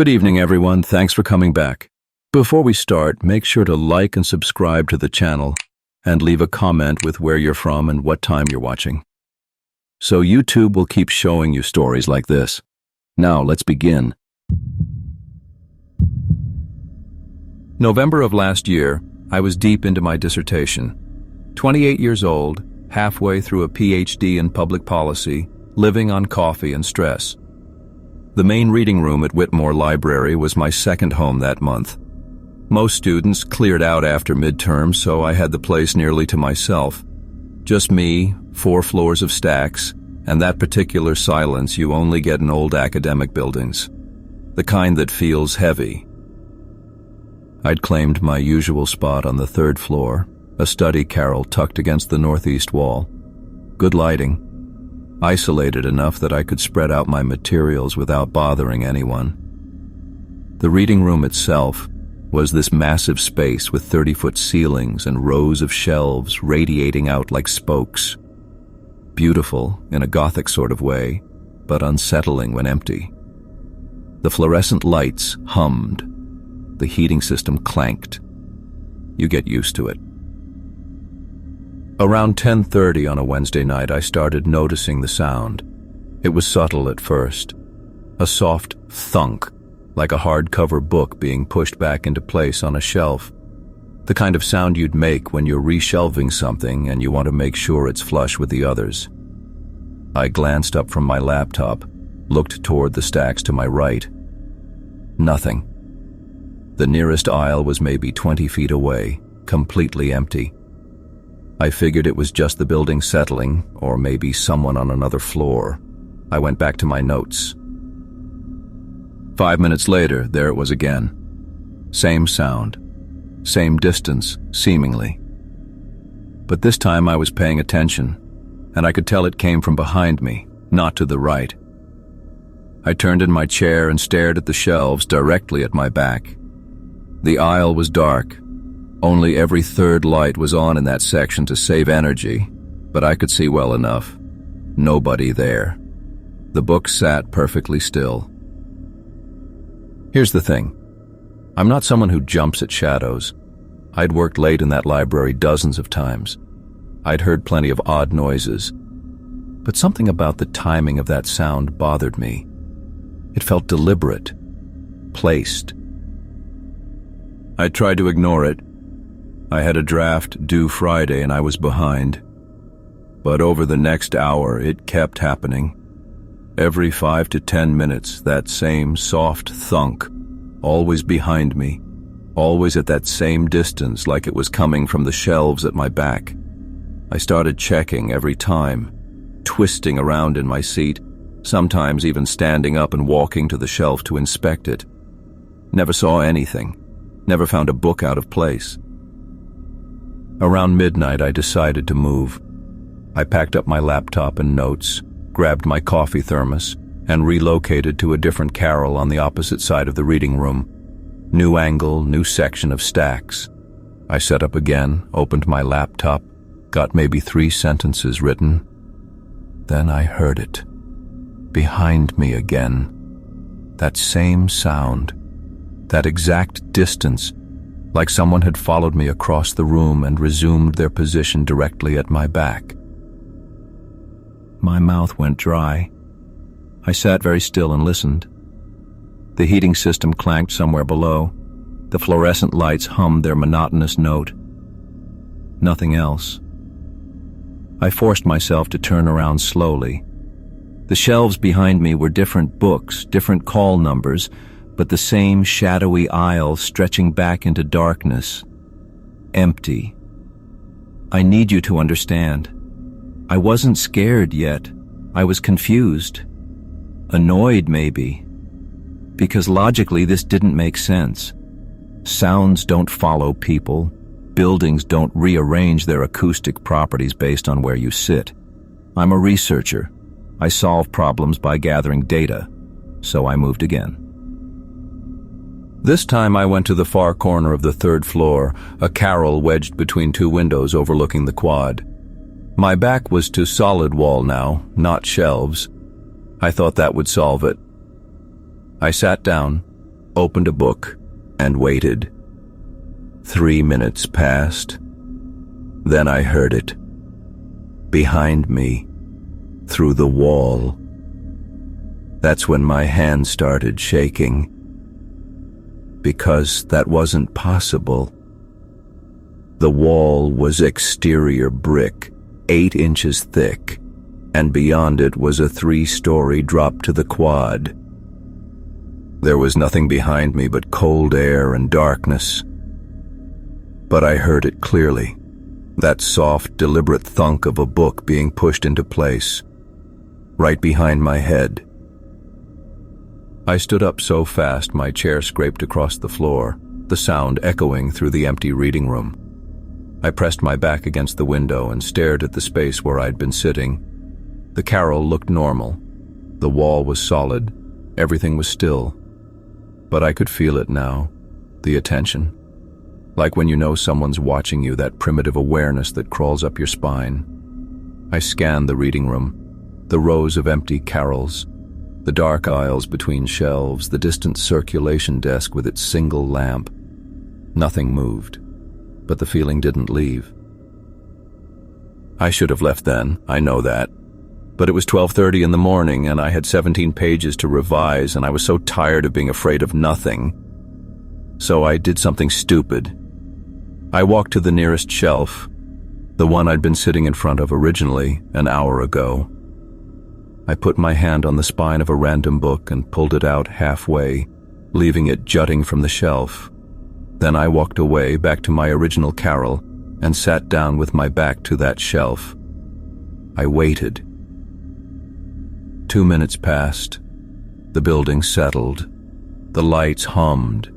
Good evening, everyone. Thanks for coming back. Before we start, make sure to like and subscribe to the channel and leave a comment with where you're from and what time you're watching. So YouTube will keep showing you stories like this. Now, let's begin. November of last year, I was deep into my dissertation. 28 years old, halfway through a PhD in public policy, living on coffee and stress. The main reading room at Whitmore Library was my second home that month. Most students cleared out after midterm, so I had the place nearly to myself. Just me, 4 floors of stacks, and that particular silence you only get in old academic buildings. The kind that feels heavy. I'd claimed my usual spot on the 3rd floor, a study carrel tucked against the northeast wall. Good lighting. Isolated enough that I could spread out my materials without bothering anyone. The reading room itself was this massive space with 30-foot ceilings and rows of shelves radiating out like spokes. Beautiful in a Gothic sort of way, but unsettling when empty. The fluorescent lights hummed. The heating system clanked. You get used to it. Around 10:30 on a Wednesday night, I started noticing the sound. It was subtle at first. A soft thunk, like a hardcover book being pushed back into place on a shelf. The kind of sound you'd make when you're reshelving something and you want to make sure it's flush with the others. I glanced up from my laptop, looked toward the stacks to my right. Nothing. The nearest aisle was maybe 20 feet away, completely empty. I figured it was just the building settling, or maybe someone on another floor. I went back to my notes. 5 minutes later, there it was again. Same sound. Same distance, seemingly. But this time I was paying attention, and I could tell it came from behind me, not to the right. I turned in my chair and stared at the shelves directly at my back. The aisle was dark. Only every 3rd light was on in that section to save energy, but I could see well enough. Nobody there. The book sat perfectly still. Here's the thing. I'm not someone who jumps at shadows. I'd worked late in that library dozens of times. I'd heard plenty of odd noises. But something about the timing of that sound bothered me. It felt deliberate, placed. I tried to ignore it. I had a draft due Friday and I was behind. But over the next hour, it kept happening. Every 5 to 10 minutes, that same soft thunk, always behind me, always at that same distance like it was coming from the shelves at my back. I started checking every time, twisting around in my seat, sometimes even standing up and walking to the shelf to inspect it. Never saw anything, never found a book out of place. Around midnight, I decided to move. I packed up my laptop and notes, grabbed my coffee thermos, and relocated to a different carrel on the opposite side of the reading room. New angle, new section of stacks. I set up again, opened my laptop, got maybe 3 sentences written. Then I heard it. Behind me again. That same sound. That exact distance. Like someone had followed me across the room and resumed their position directly at my back. My mouth went dry. I sat very still and listened. The heating system clanked somewhere below. The fluorescent lights hummed their monotonous note. Nothing else. I forced myself to turn around slowly. The shelves behind me were different books, different call numbers, but the same shadowy aisle stretching back into darkness. Empty. I need you to understand. I wasn't scared yet. I was confused. Annoyed, maybe. Because logically, this didn't make sense. Sounds don't follow people. Buildings don't rearrange their acoustic properties based on where you sit. I'm a researcher. I solve problems by gathering data. So I moved again. This time I went to the far corner of the 3rd floor, a carrel wedged between 2 windows overlooking the quad. My back was to solid wall now, not shelves. I thought that would solve it. I sat down, opened a book, and waited. 3 minutes passed. Then I heard it. Behind me, through the wall. That's when my hand started shaking. Because that wasn't possible. The wall was exterior brick, 8 inches thick, and beyond it was a 3-story drop to the quad. There was nothing behind me but cold air and darkness. But I heard it clearly, that soft, deliberate thunk of a book being pushed into place, right behind my head. I stood up so fast my chair scraped across the floor, the sound echoing through the empty reading room. I pressed my back against the window and stared at the space where I'd been sitting. The carrel looked normal. The wall was solid. Everything was still. But I could feel it now, the attention. Like when you know someone's watching you, that primitive awareness that crawls up your spine. I scanned the reading room, the rows of empty carrels, the dark aisles between shelves, the distant circulation desk with its single lamp. Nothing moved, but the feeling didn't leave. I should have left then, I know that. But it was 12:30 in the morning and I had 17 pages to revise and I was so tired of being afraid of nothing. So I did something stupid. I walked to the nearest shelf, the one I'd been sitting in front of originally an hour ago. I put my hand on the spine of a random book and pulled it out halfway, leaving it jutting from the shelf. Then I walked away back to my original carrel and sat down with my back to that shelf. I waited. 2 minutes passed. The building settled. The lights hummed.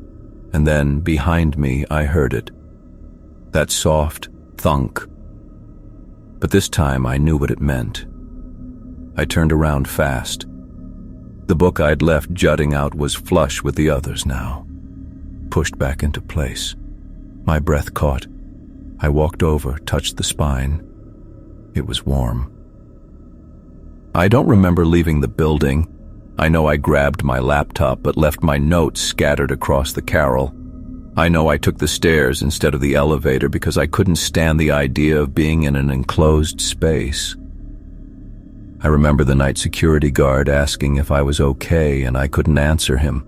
And then, behind me, I heard it. That soft thunk. But this time I knew what it meant. I turned around fast. The book I'd left jutting out was flush with the others now. Pushed back into place. My breath caught. I walked over, touched the spine. It was warm. I don't remember leaving the building. I know I grabbed my laptop but left my notes scattered across the carrel. I know I took the stairs instead of the elevator because I couldn't stand the idea of being in an enclosed space. I remember the night security guard asking if I was okay and I couldn't answer him.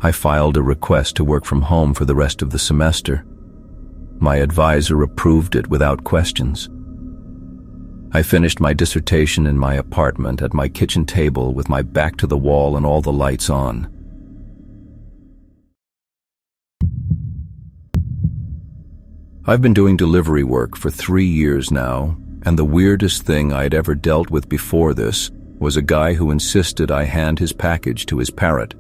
I filed a request to work from home for the rest of the semester. My advisor approved it without questions. I finished my dissertation in my apartment at my kitchen table with my back to the wall and all the lights on. I've been doing delivery work for 3 years now, and the weirdest thing I'd ever dealt with before this was a guy who insisted I hand his package to his parrot.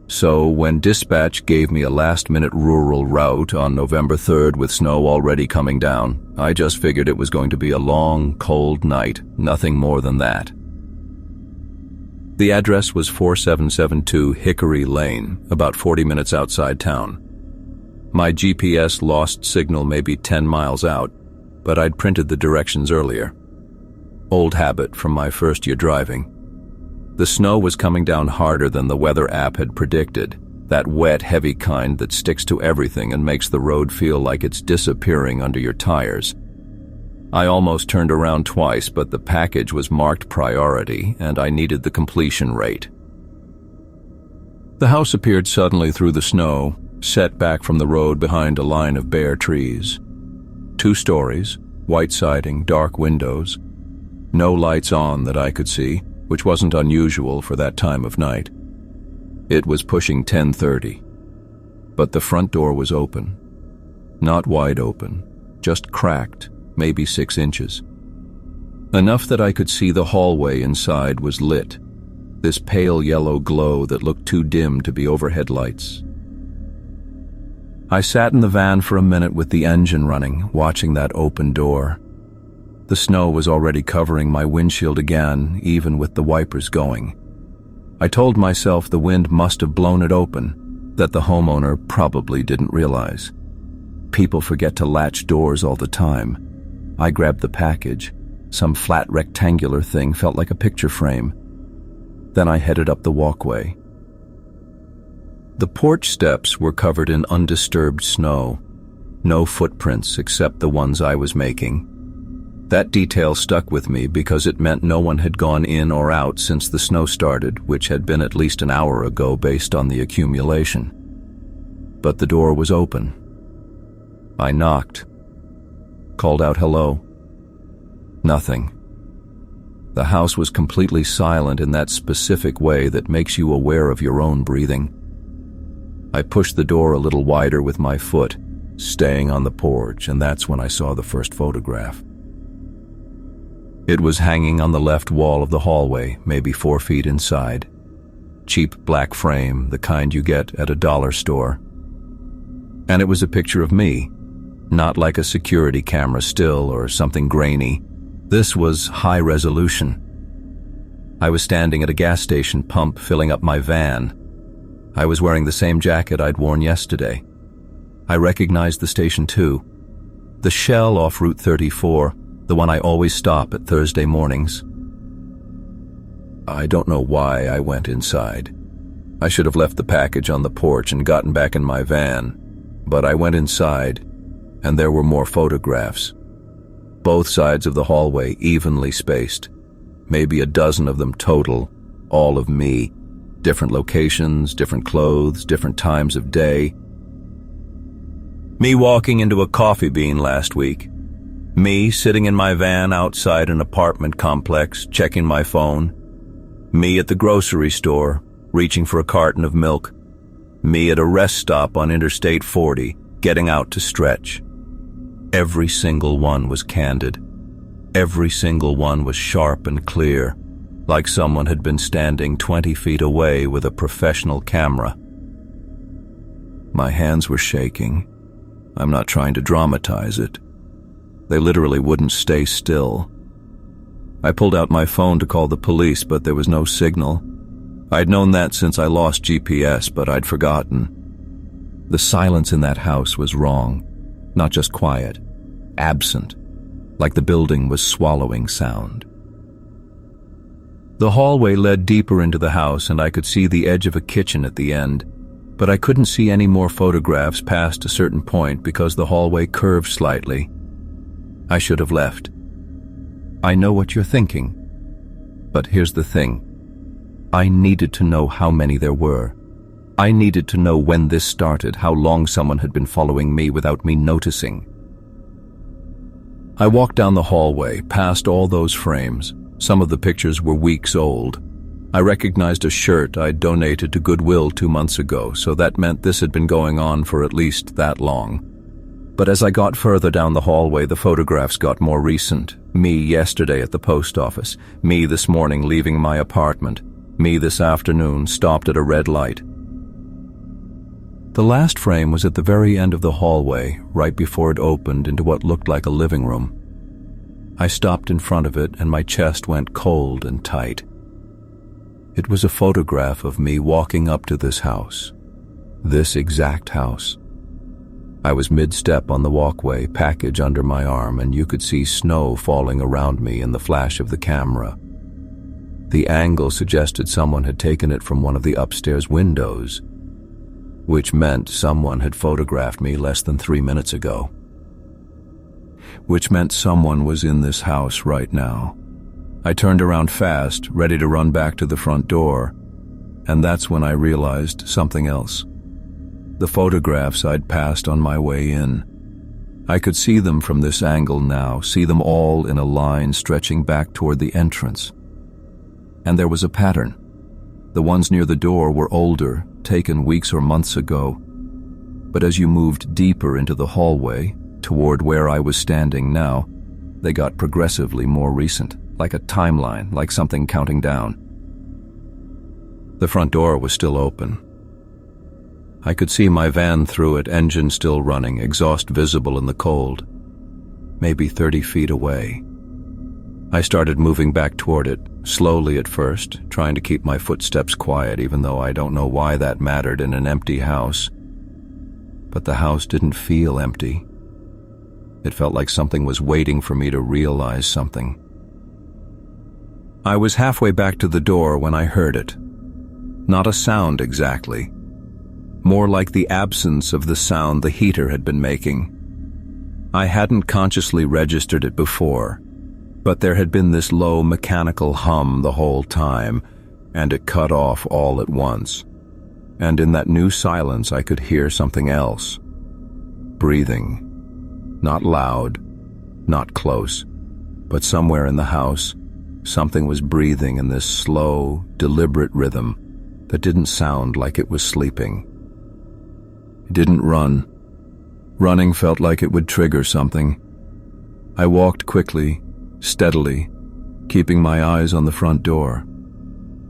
So when dispatch gave me a last-minute rural route on November 3rd with snow already coming down, I just figured it was going to be a long, cold night, nothing more than that. The address was 4772 Hickory Lane, about 40 minutes outside town. My GPS lost signal maybe 10 miles out, but I'd printed the directions earlier. Old habit from my first year driving. The snow was coming down harder than the weather app had predicted, that wet, heavy kind that sticks to everything and makes the road feel like it's disappearing under your tires. I almost turned around twice, but the package was marked priority, and I needed the completion rate. The house appeared suddenly through the snow, set back from the road behind a line of bare trees. 2 stories, white siding, dark windows. No lights on that I could see, which wasn't unusual for that time of night. It was pushing 10:30, but the front door was open. Not wide open, just cracked, maybe 6 inches. Enough that I could see the hallway inside was lit, this pale yellow glow that looked too dim to be overhead lights. I sat in the van for a minute with the engine running, watching that open door. The snow was already covering my windshield again, even with the wipers going. I told myself the wind must have blown it open, that the homeowner probably didn't realize. People forget to latch doors all the time. I grabbed the package. Some flat rectangular thing felt like a picture frame. Then I headed up the walkway. The porch steps were covered in undisturbed snow. No footprints except the ones I was making. That detail stuck with me because it meant no one had gone in or out since the snow started, which had been at least an hour ago based on the accumulation. But the door was open. I knocked. Called out hello. Nothing. The house was completely silent in that specific way that makes you aware of your own breathing. I pushed the door a little wider with my foot, staying on the porch, and that's when I saw the first photograph. It was hanging on the left wall of the hallway, maybe 4 feet inside. Cheap black frame, the kind you get at a dollar store. And it was a picture of me, not like a security camera still or something grainy. This was high resolution. I was standing at a gas station pump filling up my van. I was wearing the same jacket I'd worn yesterday. I recognized the station too. The Shell off Route 34, the one I always stop at Thursday mornings. I don't know why I went inside. I should have left the package on the porch and gotten back in my van, but I went inside, and there were more photographs. Both sides of the hallway evenly spaced, maybe a dozen of them total, all of me, different locations, different clothes, different times of day. Me walking into a coffee bean last week. Me sitting in my van outside an apartment complex, checking my phone. Me at the grocery store, reaching for a carton of milk. Me at a rest stop on Interstate 40, getting out to stretch. Every single one was candid. Every single one was sharp and clear, like someone had been standing 20 feet away with a professional camera. My hands were shaking. I'm not trying to dramatize it. They literally wouldn't stay still. I pulled out my phone to call the police, but there was no signal. I'd known that since I lost GPS, but I'd forgotten. The silence in that house was wrong. Not just quiet, absent, like the building was swallowing sound. The hallway led deeper into the house, and I could see the edge of a kitchen at the end, but I couldn't see any more photographs past a certain point because the hallway curved slightly. I should have left. I know what you're thinking, but here's the thing. I needed to know how many there were. I needed to know when this started, how long someone had been following me without me noticing. I walked down the hallway, past all those frames. Some of the pictures were weeks old. I recognized a shirt I'd donated to Goodwill 2 months ago, so that meant this had been going on for at least that long. But as I got further down the hallway, the photographs got more recent. Me yesterday at the post office. Me this morning leaving my apartment. Me this afternoon stopped at a red light. The last frame was at the very end of the hallway, right before it opened into what looked like a living room. I stopped in front of it, and my chest went cold and tight. It was a photograph of me walking up to this house. This exact house. I was mid-step on the walkway, package under my arm, and you could see snow falling around me in the flash of the camera. The angle suggested someone had taken it from one of the upstairs windows, which meant someone had photographed me less than 3 minutes ago. Which meant someone was in this house right now. I turned around fast, ready to run back to the front door, and that's when I realized something else. The photographs I'd passed on my way in. I could see them from this angle now, see them all in a line stretching back toward the entrance. And there was a pattern. The ones near the door were older, taken weeks or months ago. But as you moved deeper into the hallway, toward where I was standing now, they got progressively more recent, like a timeline, like something counting down. The front door was still open. I could see my van through it, engine still running, exhaust visible in the cold. Maybe 30 feet away. I started moving back toward it, slowly at first, trying to keep my footsteps quiet, even though I don't know why that mattered in an empty house. But the house didn't feel empty. It felt like something was waiting for me to realize something. I was halfway back to the door when I heard it. Not a sound exactly, more like the absence of the sound the heater had been making. I hadn't consciously registered it before, but there had been this low mechanical hum the whole time, and it cut off all at once. And in that new silence I could hear something else. Breathing. Not loud, not close, but somewhere in the house, something was breathing in this slow, deliberate rhythm that didn't sound like it was sleeping. It didn't run. Running felt like it would trigger something. I walked quickly, steadily, keeping my eyes on the front door.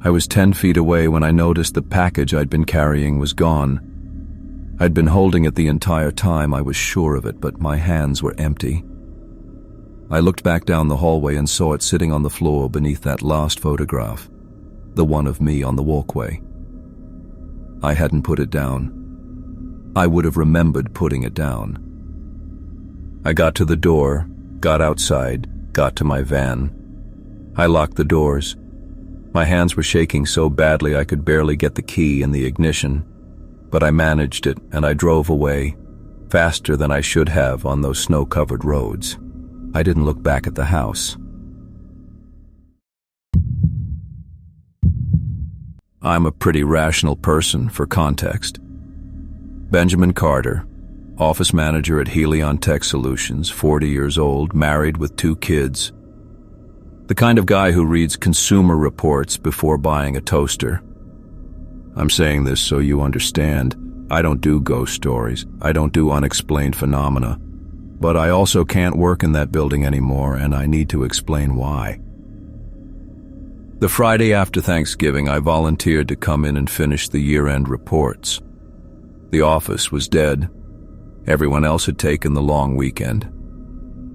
I was 10 feet away when I noticed the package I'd been carrying was gone. I'd been holding it the entire time, I was sure of it, but my hands were empty. I looked back down the hallway and saw it sitting on the floor beneath that last photograph, the one of me on the walkway. I hadn't put it down. I would have remembered putting it down. I got to the door, got outside, got to my van. I locked the doors. My hands were shaking so badly I could barely get the key in the ignition, but I managed it and I drove away, faster than I should have on those snow-covered roads. I didn't look back at the house. I'm a pretty rational person, for context. Benjamin Carter, office manager at Helion Tech Solutions, 40 years old, married with 2 kids. The kind of guy who reads Consumer Reports before buying a toaster. I'm saying this so you understand. I don't do ghost stories. I don't do unexplained phenomena. But I also can't work in that building anymore, and I need to explain why. The Friday after Thanksgiving, I volunteered to come in and finish the year-end reports. The office was dead. Everyone else had taken the long weekend.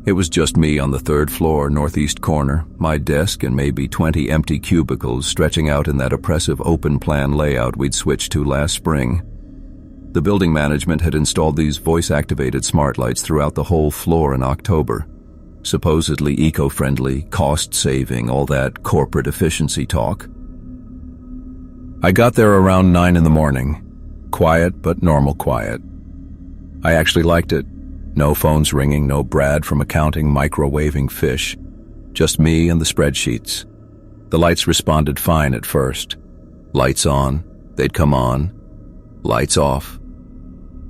It was just me on the 3rd floor, northeast corner, my desk and maybe 20 empty cubicles stretching out in that oppressive open-plan layout we'd switched to last spring. The building management had installed these voice-activated smart lights throughout the whole floor in October. Supposedly eco-friendly, cost-saving, all that corporate efficiency talk. I got there around 9 in the morning. Quiet, but normal quiet. I actually liked it. No phones ringing, no Brad from accounting microwaving fish. Just me and the spreadsheets. The lights responded fine at first. Lights on, they'd come on. Lights off,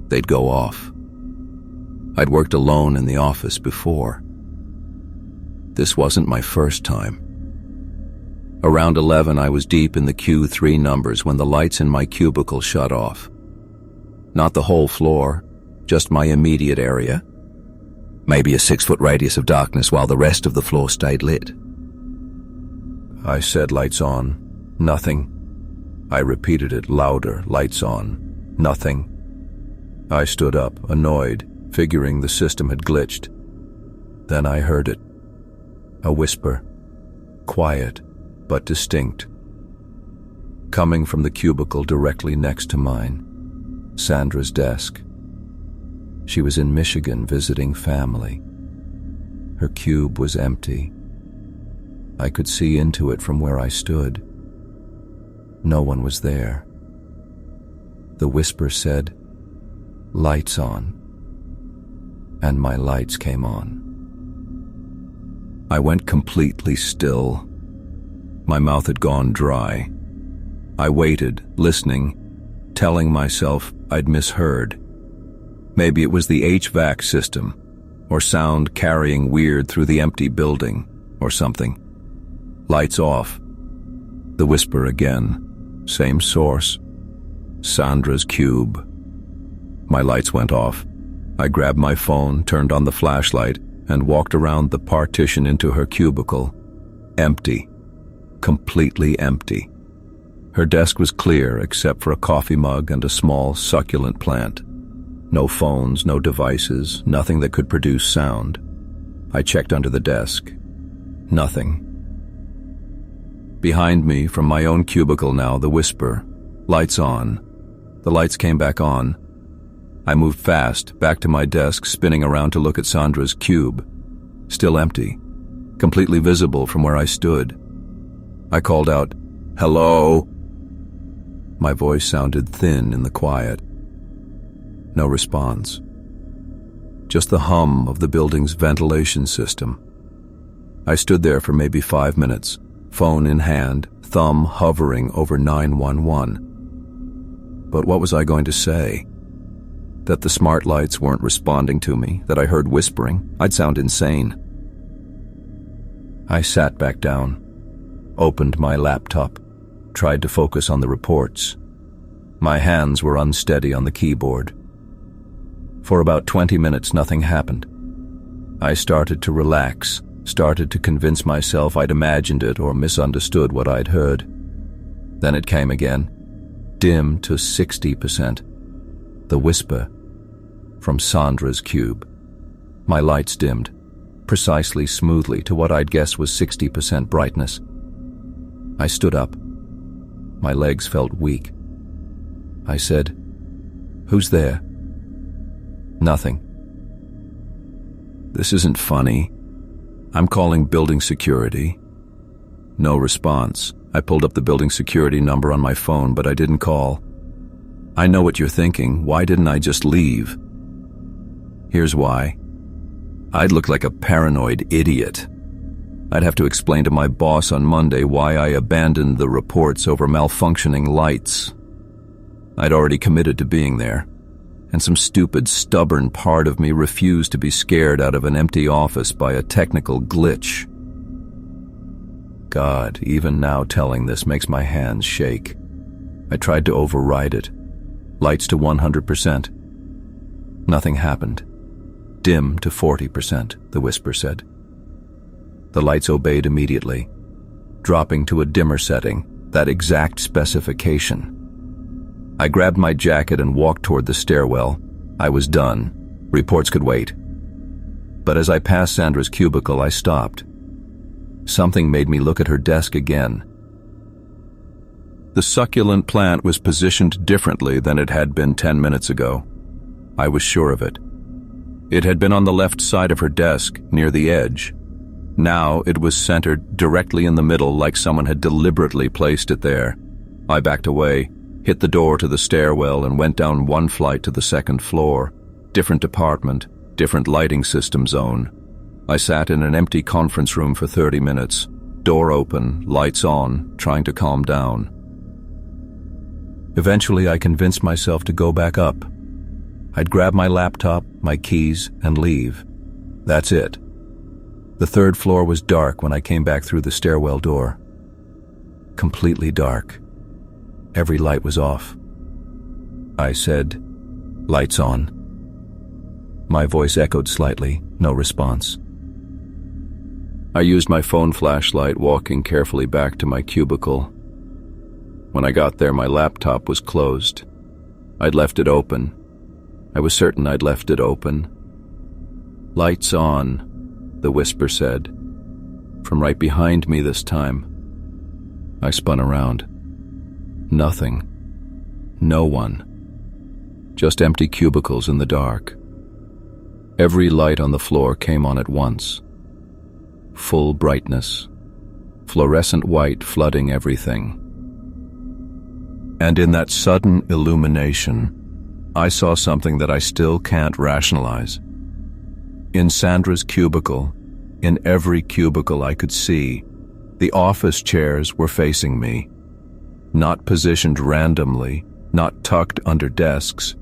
they'd go off. I'd worked alone in the office before. This wasn't my first time. Around 11, I was deep in the Q3 numbers when the lights in my cubicle shut off. Not the whole floor, just my immediate area. Maybe a 6-foot radius of darkness while the rest of the floor stayed lit. I said lights on. Nothing. I repeated it louder, lights on. Nothing. I stood up, annoyed, figuring the system had glitched. Then I heard it. A whisper. Quiet, but distinct. Coming from the cubicle directly next to mine. Sandra's desk. She was in Michigan visiting family. Her cube was empty. I could see into it from where I stood. No one was there. The whisper said, "Lights on." And my lights came on. I went completely still. My mouth had gone dry. I waited, listening, telling myself I'd misheard. Maybe it was the HVAC system, or sound carrying weird through the empty building, or something. Lights off. The whisper again. Same source. Sandra's cube. My lights went off. I grabbed my phone, turned on the flashlight, and walked around the partition into her cubicle. Empty. Completely empty. Her desk was clear except for a coffee mug and a small succulent plant. No phones, no devices, nothing that could produce sound. I checked under the desk. Nothing. Behind me, from my own cubicle now, the whisper. Lights on. The lights came back on. I moved fast, back to my desk, spinning around to look at Sandra's cube. Still empty. Completely visible from where I stood. I called out, "Hello?" My voice sounded thin in the quiet. No response. Just the hum of the building's ventilation system. I stood there for maybe 5 minutes, phone in hand, thumb hovering over 911. But what was I going to say? That the smart lights weren't responding to me, that I heard whispering? I'd sound insane. I sat back down, opened my laptop, tried to focus on the reports. My hands were unsteady on the keyboard. For about 20 minutes, nothing happened. I started to relax, started to convince myself I'd imagined it or misunderstood what I'd heard. Then it came again, dim to 60%. The whisper from Sandra's cube. My lights dimmed, precisely smoothly to what I'd guess was 60% brightness. I stood up. My legs felt weak. I said, "Who's there?" Nothing. "This isn't funny. I'm calling building security." No response. I pulled up the building security number on my phone, but I didn't call. "I know what you're thinking. Why didn't I just leave?" Here's why. I'd look like a paranoid idiot. I'd have to explain to my boss on Monday why I abandoned the reports over malfunctioning lights. I'd already committed to being there, and some stupid, stubborn part of me refused to be scared out of an empty office by a technical glitch. God, even now telling this makes my hands shake. I tried to override it. Lights to 100%. Nothing happened. Dim to 40%, the whisper said. The lights obeyed immediately, dropping to a dimmer setting, that exact specification. I grabbed my jacket and walked toward the stairwell. I was done. Reports could wait. But as I passed Sandra's cubicle, I stopped. Something made me look at her desk again. The succulent plant was positioned differently than it had been 10 minutes ago. I was sure of it. It had been on the left side of her desk, near the edge. Now it was centered directly in the middle, like someone had deliberately placed it there. I backed away, hit the door to the stairwell, and went down one flight to the second floor. Different department, different lighting system zone. I sat in an empty conference room for 30 minutes, door open, lights on, trying to calm down. Eventually, I convinced myself to go back up. I'd grab my laptop, my keys, and leave. That's it. The third floor was dark when I came back through the stairwell door. Completely dark. Every light was off. I said, "Lights on." My voice echoed slightly, no response. I used my phone flashlight, walking carefully back to my cubicle. When I got there, my laptop was closed. I'd left it open. I was certain I'd left it open. "Lights on," the whisper said, from right behind me this time. I spun around. Nothing. No one. Just empty cubicles in the dark. Every light on the floor came on at once. Full brightness. Fluorescent white flooding everything. And in that sudden illumination, I saw something that I still can't rationalize. In Sandra's cubicle, in every cubicle I could see, the office chairs were facing me. Not positioned randomly, not tucked under desks,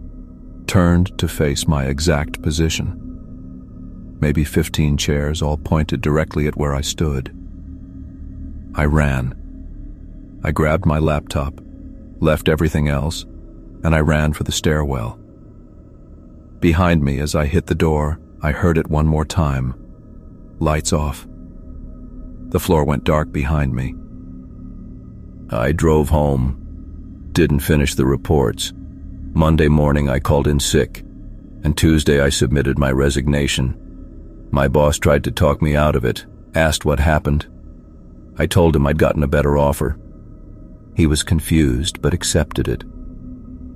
turned to face my exact position. Maybe 15 chairs, all pointed directly at where I stood. I ran. I grabbed my laptop, left everything else, and I ran for the stairwell. Behind me, as I hit the door, I heard it one more time. Lights off. The floor went dark behind me. I drove home. Didn't finish the reports. Monday morning I called in sick, and Tuesday I submitted my resignation. My boss tried to talk me out of it, asked what happened. I told him I'd gotten a better offer. He was confused, but accepted it.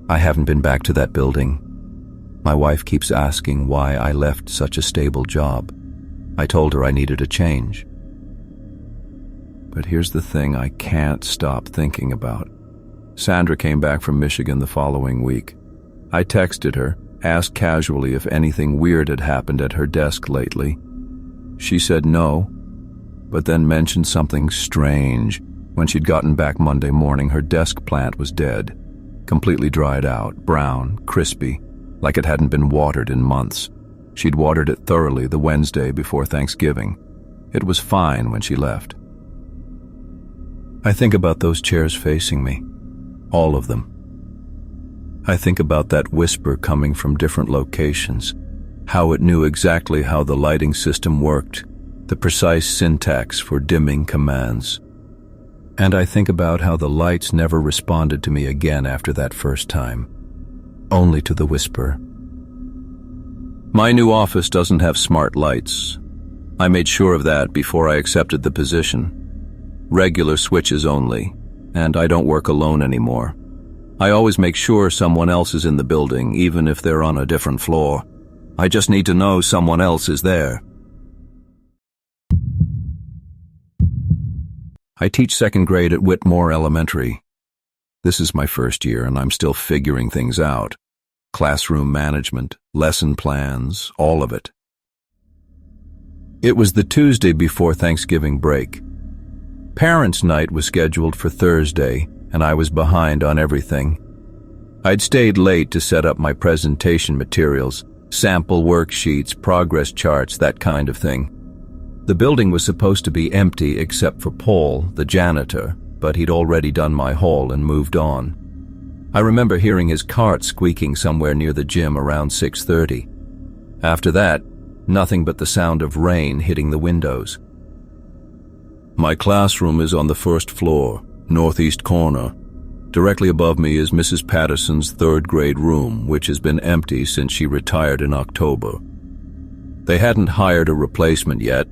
I haven't been back to that building. My wife keeps asking why I left such a stable job. I told her I needed a change. But here's the thing I can't stop thinking about. Sandra came back from Michigan the following week. I texted her, asked casually if anything weird had happened at her desk lately. She said no, but then mentioned something strange. When she'd gotten back Monday morning, her desk plant was dead, completely dried out, brown, crispy, like it hadn't been watered in months. She'd watered it thoroughly the Wednesday before Thanksgiving. It was fine when she left. I think about those chairs facing me, all of them. I think about that whisper coming from different locations, how it knew exactly how the lighting system worked, the precise syntax for dimming commands. And I think about how the lights never responded to me again after that first time, only to the whisper. My new office doesn't have smart lights. I made sure of that before I accepted the position. Regular switches only, and I don't work alone anymore. I always make sure someone else is in the building, even if they're on a different floor. I just need to know someone else is there. I teach second grade at Whitmore Elementary. This is my first year, and I'm still figuring things out. Classroom management, lesson plans, all of it. It was the Tuesday before Thanksgiving break. Parents' night was scheduled for Thursday, and I was behind on everything. I'd stayed late to set up my presentation materials, sample worksheets, progress charts, that kind of thing. The building was supposed to be empty except for Paul, the janitor, but he'd already done my haul and moved on. I remember hearing his cart squeaking somewhere near the gym around 6:30. After that, nothing but the sound of rain hitting the windows. My classroom is on the first floor, northeast corner. Directly above me is Mrs. Patterson's third grade room, which has been empty since she retired in October. They hadn't hired a replacement yet,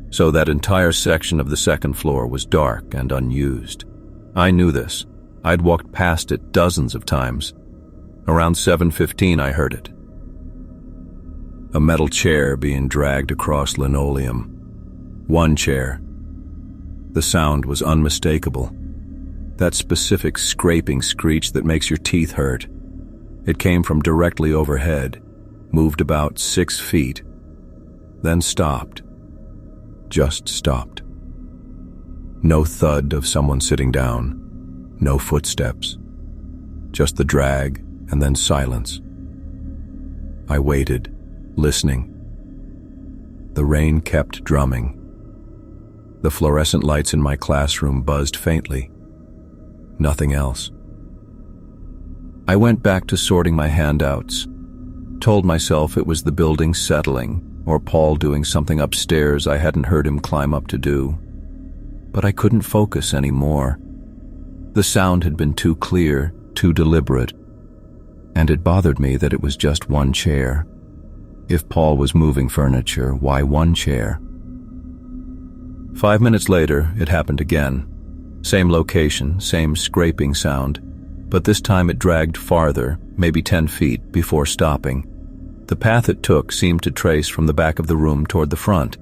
so that entire section of the second floor was dark and unused. I knew this. I'd walked past it dozens of times. Around 7:15 I heard it. A metal chair being dragged across linoleum. One chair. The sound was unmistakable. That specific scraping screech that makes your teeth hurt. It came from directly overhead, moved about 6 feet, then stopped. Just stopped. No thud of someone sitting down, no footsteps, just the drag and then silence. I waited, listening. The rain kept drumming. The fluorescent lights in my classroom buzzed faintly. Nothing else. I went back to sorting my handouts, told myself it was the building settling or Paul doing something upstairs I hadn't heard him climb up to do. But I couldn't focus anymore. The sound had been too clear, too deliberate, and it bothered me that it was just one chair. If Paul was moving furniture, why one chair? 5 minutes later, it happened again. Same location, same scraping sound, but this time it dragged farther, maybe 10 feet, before stopping. The path it took seemed to trace from the back of the room toward the front.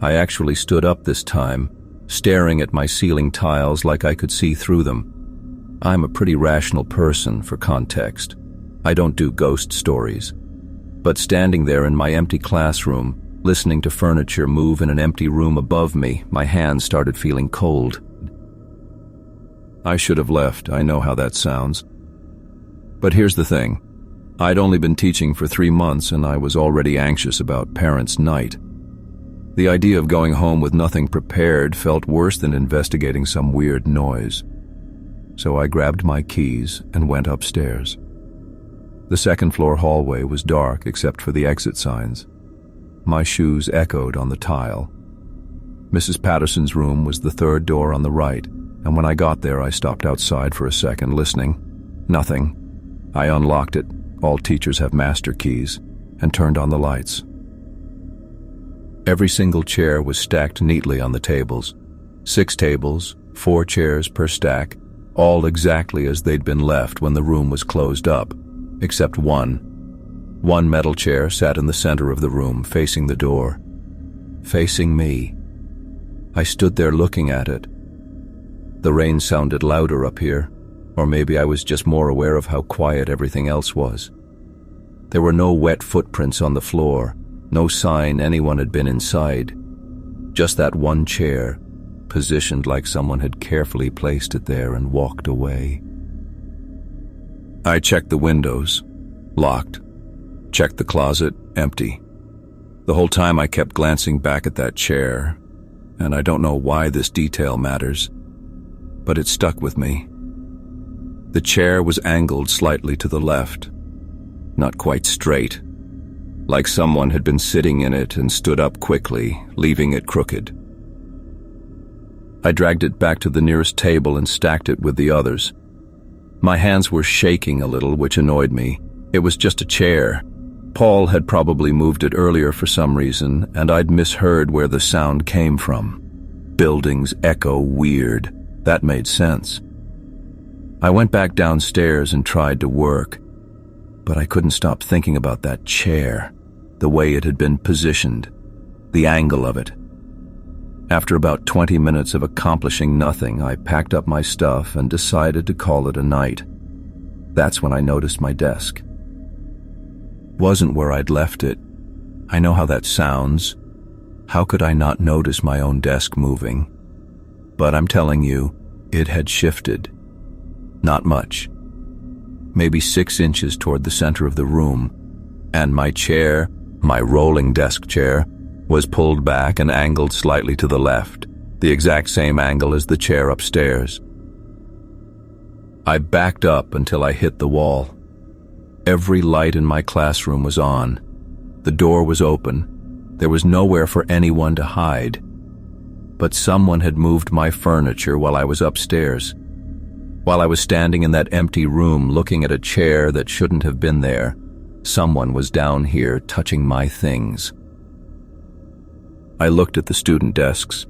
I actually stood up this time, staring at my ceiling tiles like I could see through them. I'm a pretty rational person, for context. I don't do ghost stories. But standing there in my empty classroom, listening to furniture move in an empty room above me, my hands started feeling cold. I should have left, I know how that sounds. But here's the thing. I'd only been teaching for 3 months and I was already anxious about parents' night. The idea of going home with nothing prepared felt worse than investigating some weird noise. So I grabbed my keys and went upstairs. The second-floor hallway was dark except for the exit signs. My shoes echoed on the tile. Mrs. Patterson's room was the third door on the right, and when I got there I stopped outside for a second, listening. Nothing. I unlocked it, all teachers have master keys, and turned on the lights. Every single chair was stacked neatly on the tables. 6 tables, 4 chairs per stack, all exactly as they'd been left when the room was closed up, except one. One metal chair sat in the center of the room, facing the door. Facing me. I stood there looking at it. The rain sounded louder up here, or maybe I was just more aware of how quiet everything else was. There were no wet footprints on the floor, no sign anyone had been inside. Just that one chair, positioned like someone had carefully placed it there and walked away. I checked the windows, locked. Checked the closet, empty. The whole time I kept glancing back at that chair, and I don't know why this detail matters, but it stuck with me. The chair was angled slightly to the left, not quite straight, like someone had been sitting in it and stood up quickly, leaving it crooked. I dragged it back to the nearest table and stacked it with the others. My hands were shaking a little, which annoyed me. It was just a chair. Paul had probably moved it earlier for some reason, and I'd misheard where the sound came from. Buildings echo weird. That made sense. I went back downstairs and tried to work, but I couldn't stop thinking about that chair, the way it had been positioned, the angle of it. After about 20 minutes of accomplishing nothing, I packed up my stuff and decided to call it a night. That's when I noticed my desk. Wasn't where I'd left it. I know how that sounds. How could I not notice my own desk moving? But I'm telling you, it had shifted. Not much. Maybe 6 inches toward the center of the room, and my chair, my rolling desk chair, was pulled back and angled slightly to the left, the exact same angle as the chair upstairs. I backed up until I hit the wall. Every light in my classroom was on. The door was open. There was nowhere for anyone to hide. But someone had moved my furniture while I was upstairs. While I was standing in that empty room looking at a chair that shouldn't have been there, someone was down here touching my things. I looked at the student desks.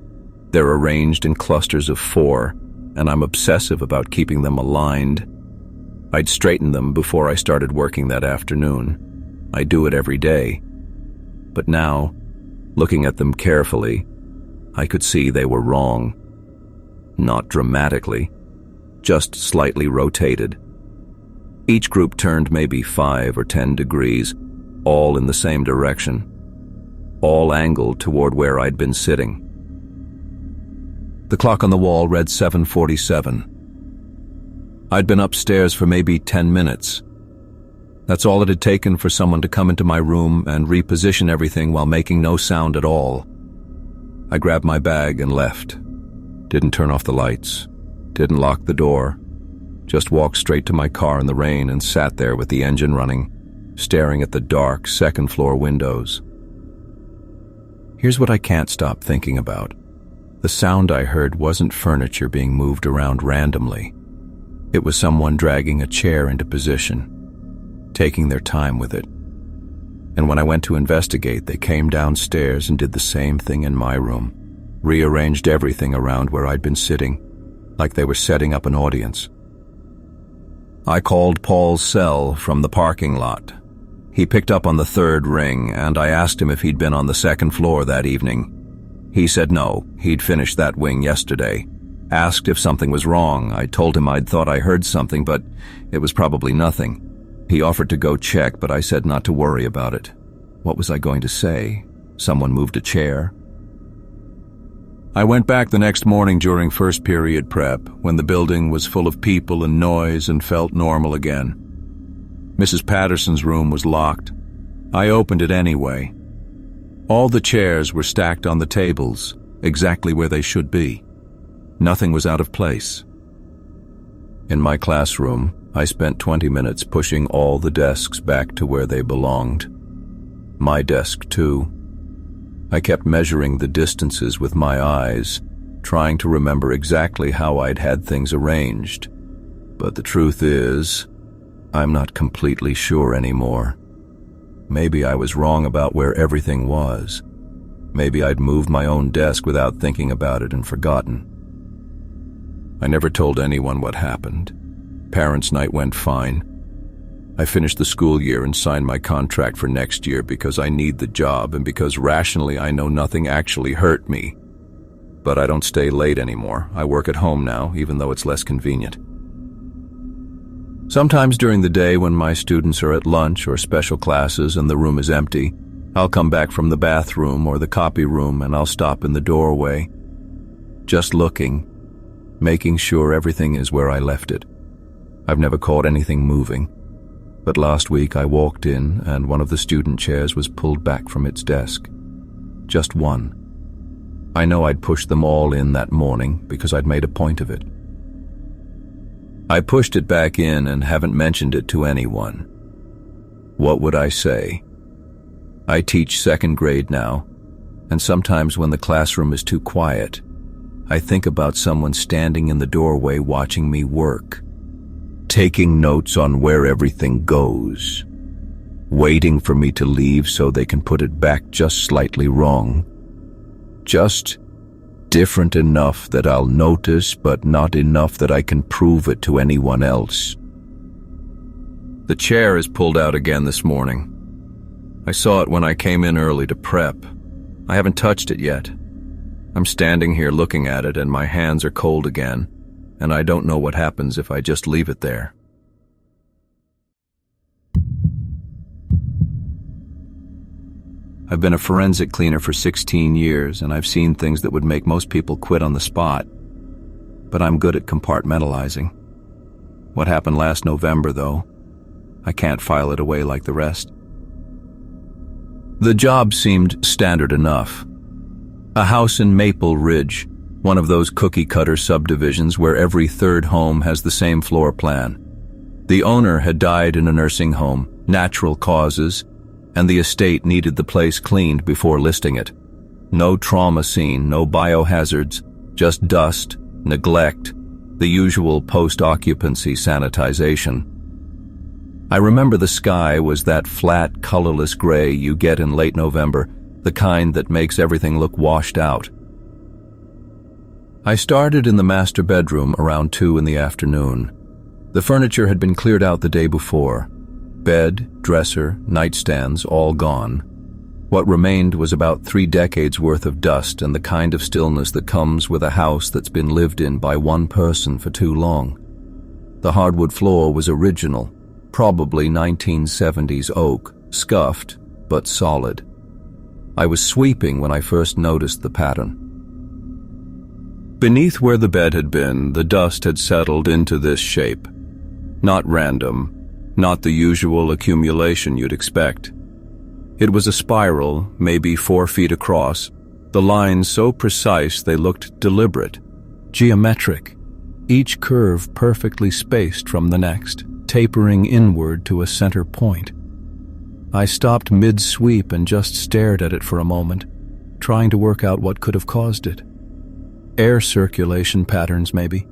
They're arranged in clusters of 4, and I'm obsessive about keeping them aligned. I'd straighten them before I started working that afternoon. I do it every day. But now, looking at them carefully, I could see they were wrong. Not dramatically, just slightly rotated. Each group turned maybe 5 or 10 degrees, all in the same direction, all angled toward where I'd been sitting. The clock on the wall read 7:47. I'd been upstairs for maybe 10 minutes. That's all it had taken for someone to come into my room and reposition everything while making no sound at all. I grabbed my bag and left. Didn't turn off the lights. Didn't lock the door. Just walked straight to my car in the rain and sat there with the engine running, staring at the dark second-floor windows. Here's what I can't stop thinking about. The sound I heard wasn't furniture being moved around randomly. It was someone dragging a chair into position, taking their time with it. And when I went to investigate, they came downstairs and did the same thing in my room, rearranged everything around where I'd been sitting, like they were setting up an audience. I called Paul's cell from the parking lot. He picked up on the 3rd ring, and I asked him if he'd been on the 2nd floor that evening. He said no, he'd finished that wing yesterday. Asked if something was wrong. I told him I'd thought I heard something, but it was probably nothing. He offered to go check, but I said not to worry about it. What was I going to say? Someone moved a chair? I went back the next morning during first period prep, when the building was full of people and noise and felt normal again. Mrs. Patterson's room was locked. I opened it anyway. All the chairs were stacked on the tables, exactly where they should be. Nothing was out of place. In my classroom, I spent 20 minutes pushing all the desks back to where they belonged. My desk, too. I kept measuring the distances with my eyes, trying to remember exactly how I'd had things arranged. But the truth is, I'm not completely sure anymore. Maybe I was wrong about where everything was. Maybe I'd moved my own desk without thinking about it and forgotten. I never told anyone what happened. Parents' night went fine. I finished the school year and signed my contract for next year because I need the job and because rationally I know nothing actually hurt me. But I don't stay late anymore. I work at home now, even though it's less convenient. Sometimes during the day when my students are at lunch or special classes and the room is empty, I'll come back from the bathroom or the copy room and I'll stop in the doorway, just looking, making sure everything is where I left it. I've never caught anything moving, but last week I walked in and one of the student chairs was pulled back from its desk. Just one. I know I'd pushed them all in that morning because I'd made a point of it. I pushed it back in and haven't mentioned it to anyone. What would I say? I teach second grade now, and sometimes when the classroom is too quiet, I think about someone standing in the doorway watching me work, taking notes on where everything goes, waiting for me to leave so they can put it back just slightly wrong. Just different enough that I'll notice, but not enough that I can prove it to anyone else. The chair is pulled out again this morning. I saw it when I came in early to prep. I haven't touched it yet. I'm standing here looking at it and my hands are cold again, and I don't know what happens if I just leave it there. I've been a forensic cleaner for 16 years, and I've seen things that would make most people quit on the spot. But I'm good at compartmentalizing. What happened last November, though, I can't file it away like the rest. The job seemed standard enough. A house in Maple Ridge, one of those cookie-cutter subdivisions where every third home has the same floor plan. The owner had died in a nursing home, natural causes, and the estate needed the place cleaned before listing it. No trauma scene, no biohazards, just dust, neglect, the usual post-occupancy sanitization. I remember the sky was that flat, colorless gray you get in late November, the kind that makes everything look washed out. I started in the master bedroom around 2 in the afternoon. The furniture had been cleared out the day before. Bed, dresser, nightstands, all gone. What remained was about 3 decades worth of dust and the kind of stillness that comes with a house that's been lived in by one person for too long. The hardwood floor was original, probably 1970s oak, scuffed, but solid. I was sweeping when I first noticed the pattern. Beneath where the bed had been, the dust had settled into this shape. Not random, not the usual accumulation you'd expect. It was a spiral, maybe 4 feet across, the lines so precise they looked deliberate, geometric, each curve perfectly spaced from the next, tapering inward to a center point. I stopped mid-sweep and just stared at it for a moment, trying to work out what could have caused it. Air circulation patterns, maybe.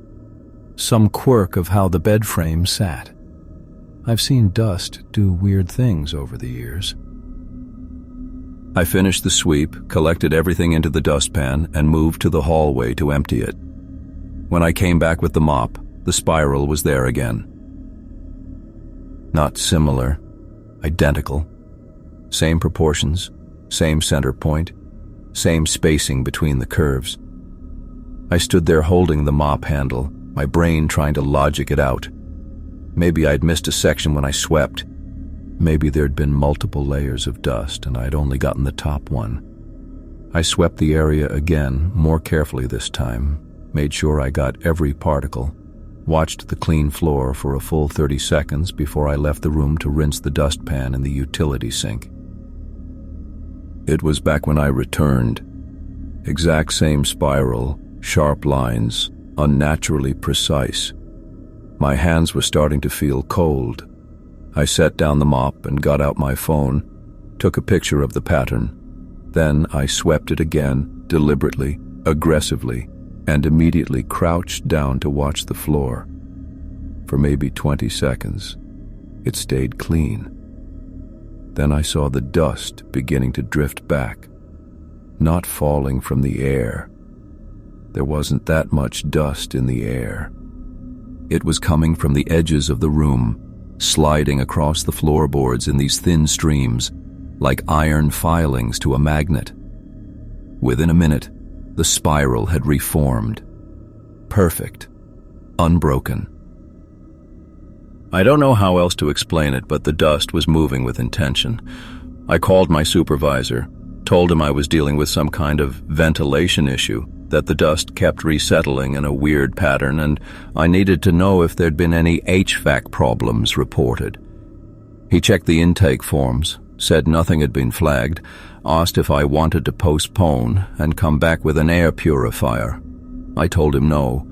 Some quirk of how the bed frame sat. I've seen dust do weird things over the years. I finished the sweep, collected everything into the dustpan, and moved to the hallway to empty it. When I came back with the mop, the spiral was there again. Not similar, identical. Same proportions, same center point, same spacing between the curves. I stood there holding the mop handle, my brain trying to logic it out. Maybe I'd missed a section when I swept. Maybe there'd been multiple layers of dust and I'd only gotten the top one. I swept the area again, more carefully this time, made sure I got every particle, watched the clean floor for a full 30 seconds before I left the room to rinse the dustpan in the utility sink. It was back when I returned. Exact same spiral, sharp lines, unnaturally precise. My hands were starting to feel cold. I set down the mop and got out my phone, took a picture of the pattern. Then I swept it again, deliberately, aggressively, and immediately crouched down to watch the floor. For maybe 20 seconds, it stayed clean. Then I saw the dust beginning to drift back, not falling from the air. There wasn't that much dust in the air. It was coming from the edges of the room, sliding across the floorboards in these thin streams, like iron filings to a magnet. Within a minute, the spiral had reformed. Perfect. Unbroken. I don't know how else to explain it, but the dust was moving with intention. I called my supervisor, told him I was dealing with some kind of ventilation issue, that the dust kept resettling in a weird pattern, and I needed to know if there'd been any HVAC problems reported. He checked the intake forms, said nothing had been flagged, asked if I wanted to postpone and come back with an air purifier. I told him no.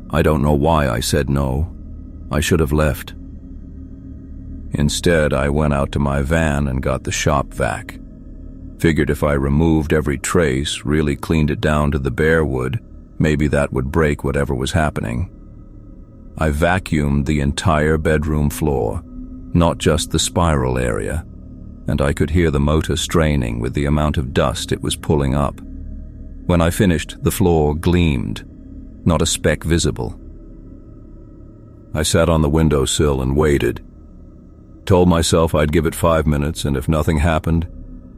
I don't know why I said no. I should have left. Instead, I went out to my van and got the shop vac. Figured if I removed every trace, really cleaned it down to the bare wood, maybe that would break whatever was happening. I vacuumed the entire bedroom floor, not just the spiral area, and I could hear the motor straining with the amount of dust it was pulling up. When I finished, the floor gleamed, not a speck visible. I sat on the windowsill and waited. Told myself I'd give it 5 minutes, and if nothing happened,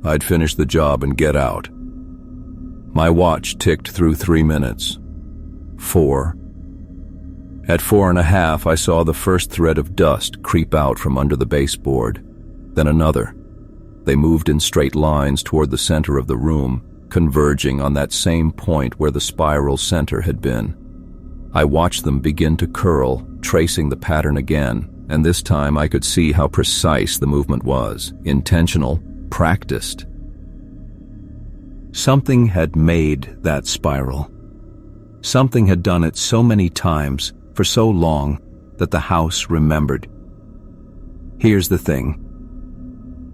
I'd finish the job and get out. My watch ticked through 3 minutes. 4. At 4.5, I saw the first thread of dust creep out from under the baseboard, then another. They moved in straight lines toward the center of the room, converging on that same point where the spiral center had been. I watched them begin to curl, tracing the pattern again, and this time I could see how precise the movement was, intentional, practiced. Something had made that spiral. Something had done it so many times, for so long, that the house remembered. Here's the thing.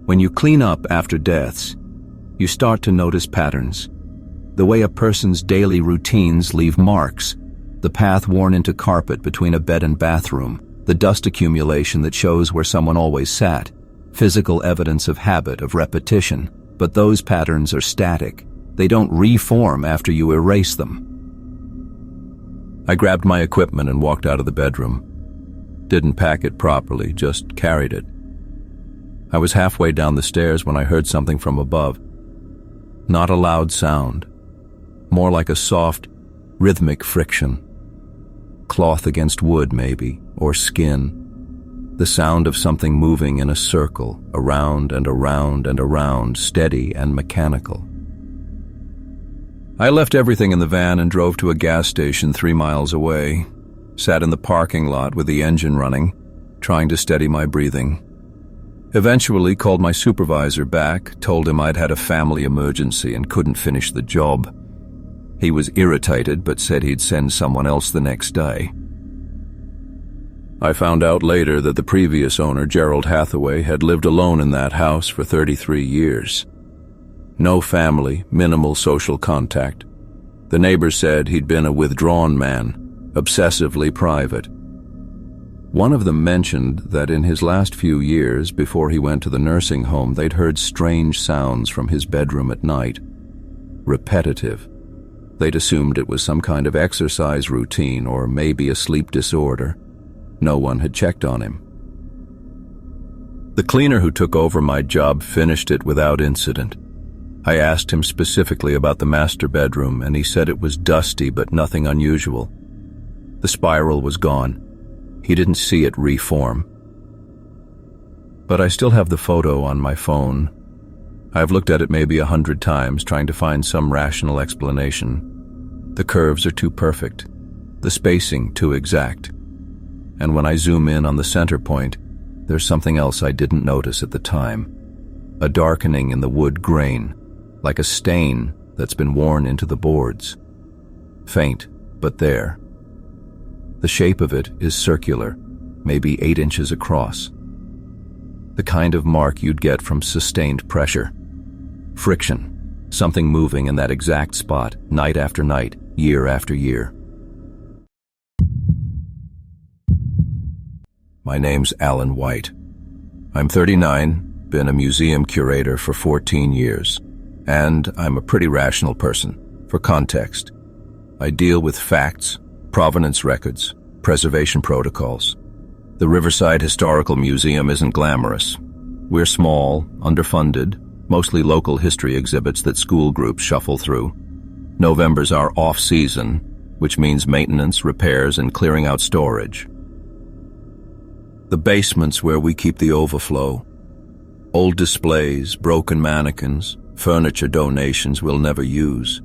When you clean up after deaths, you start to notice patterns. The way a person's daily routines leave marks, the path worn into carpet between a bed and bathroom, the dust accumulation that shows where someone always sat, physical evidence of habit, of repetition. But those patterns are static. They don't reform after you erase them. I grabbed my equipment and walked out of the bedroom. Didn't pack it properly, just carried it. I was halfway down the stairs when I heard something from above. Not a loud sound, more like a soft, rhythmic friction. Cloth against wood, maybe, or skin. The sound of something moving in a circle, around and around and around, steady and mechanical. I left everything in the van and drove to a gas station 3 miles away. Sat in the parking lot with the engine running, trying to steady my breathing. Eventually called my supervisor back, told him I'd had a family emergency and couldn't finish the job. He was irritated but said he'd send someone else the next day. I found out later that the previous owner, Gerald Hathaway, had lived alone in that house for 33 years. No family, minimal social contact. The neighbors said he'd been a withdrawn man, obsessively private. One of them mentioned that in his last few years, before he went to the nursing home, they'd heard strange sounds from his bedroom at night. Repetitive. They'd assumed it was some kind of exercise routine or maybe a sleep disorder. No one had checked on him. The cleaner who took over my job finished it without incident. I asked him specifically about the master bedroom, and he said it was dusty but nothing unusual. The spiral was gone. He didn't see it reform. But I still have the photo on my phone. I've looked at it maybe 100 times, trying to find some rational explanation. The curves are too perfect, the spacing too exact. And when I zoom in on the center point, there's something else I didn't notice at the time. A darkening in the wood grain, like a stain that's been worn into the boards. Faint, but there. The shape of it is circular, maybe 8 inches across. The kind of mark you'd get from sustained pressure. Friction, something moving in that exact spot, night after night, year after year. My name's Alan White. I'm 39, been a museum curator for 14 years, and I'm a pretty rational person. For context, I deal with facts, provenance records, preservation protocols. The Riverside Historical Museum isn't glamorous. We're small, underfunded, mostly local history exhibits that school groups shuffle through. November's our off-season, which means maintenance, repairs, and clearing out storage. The basement's where we keep the overflow. Old displays, broken mannequins, furniture donations we'll never use.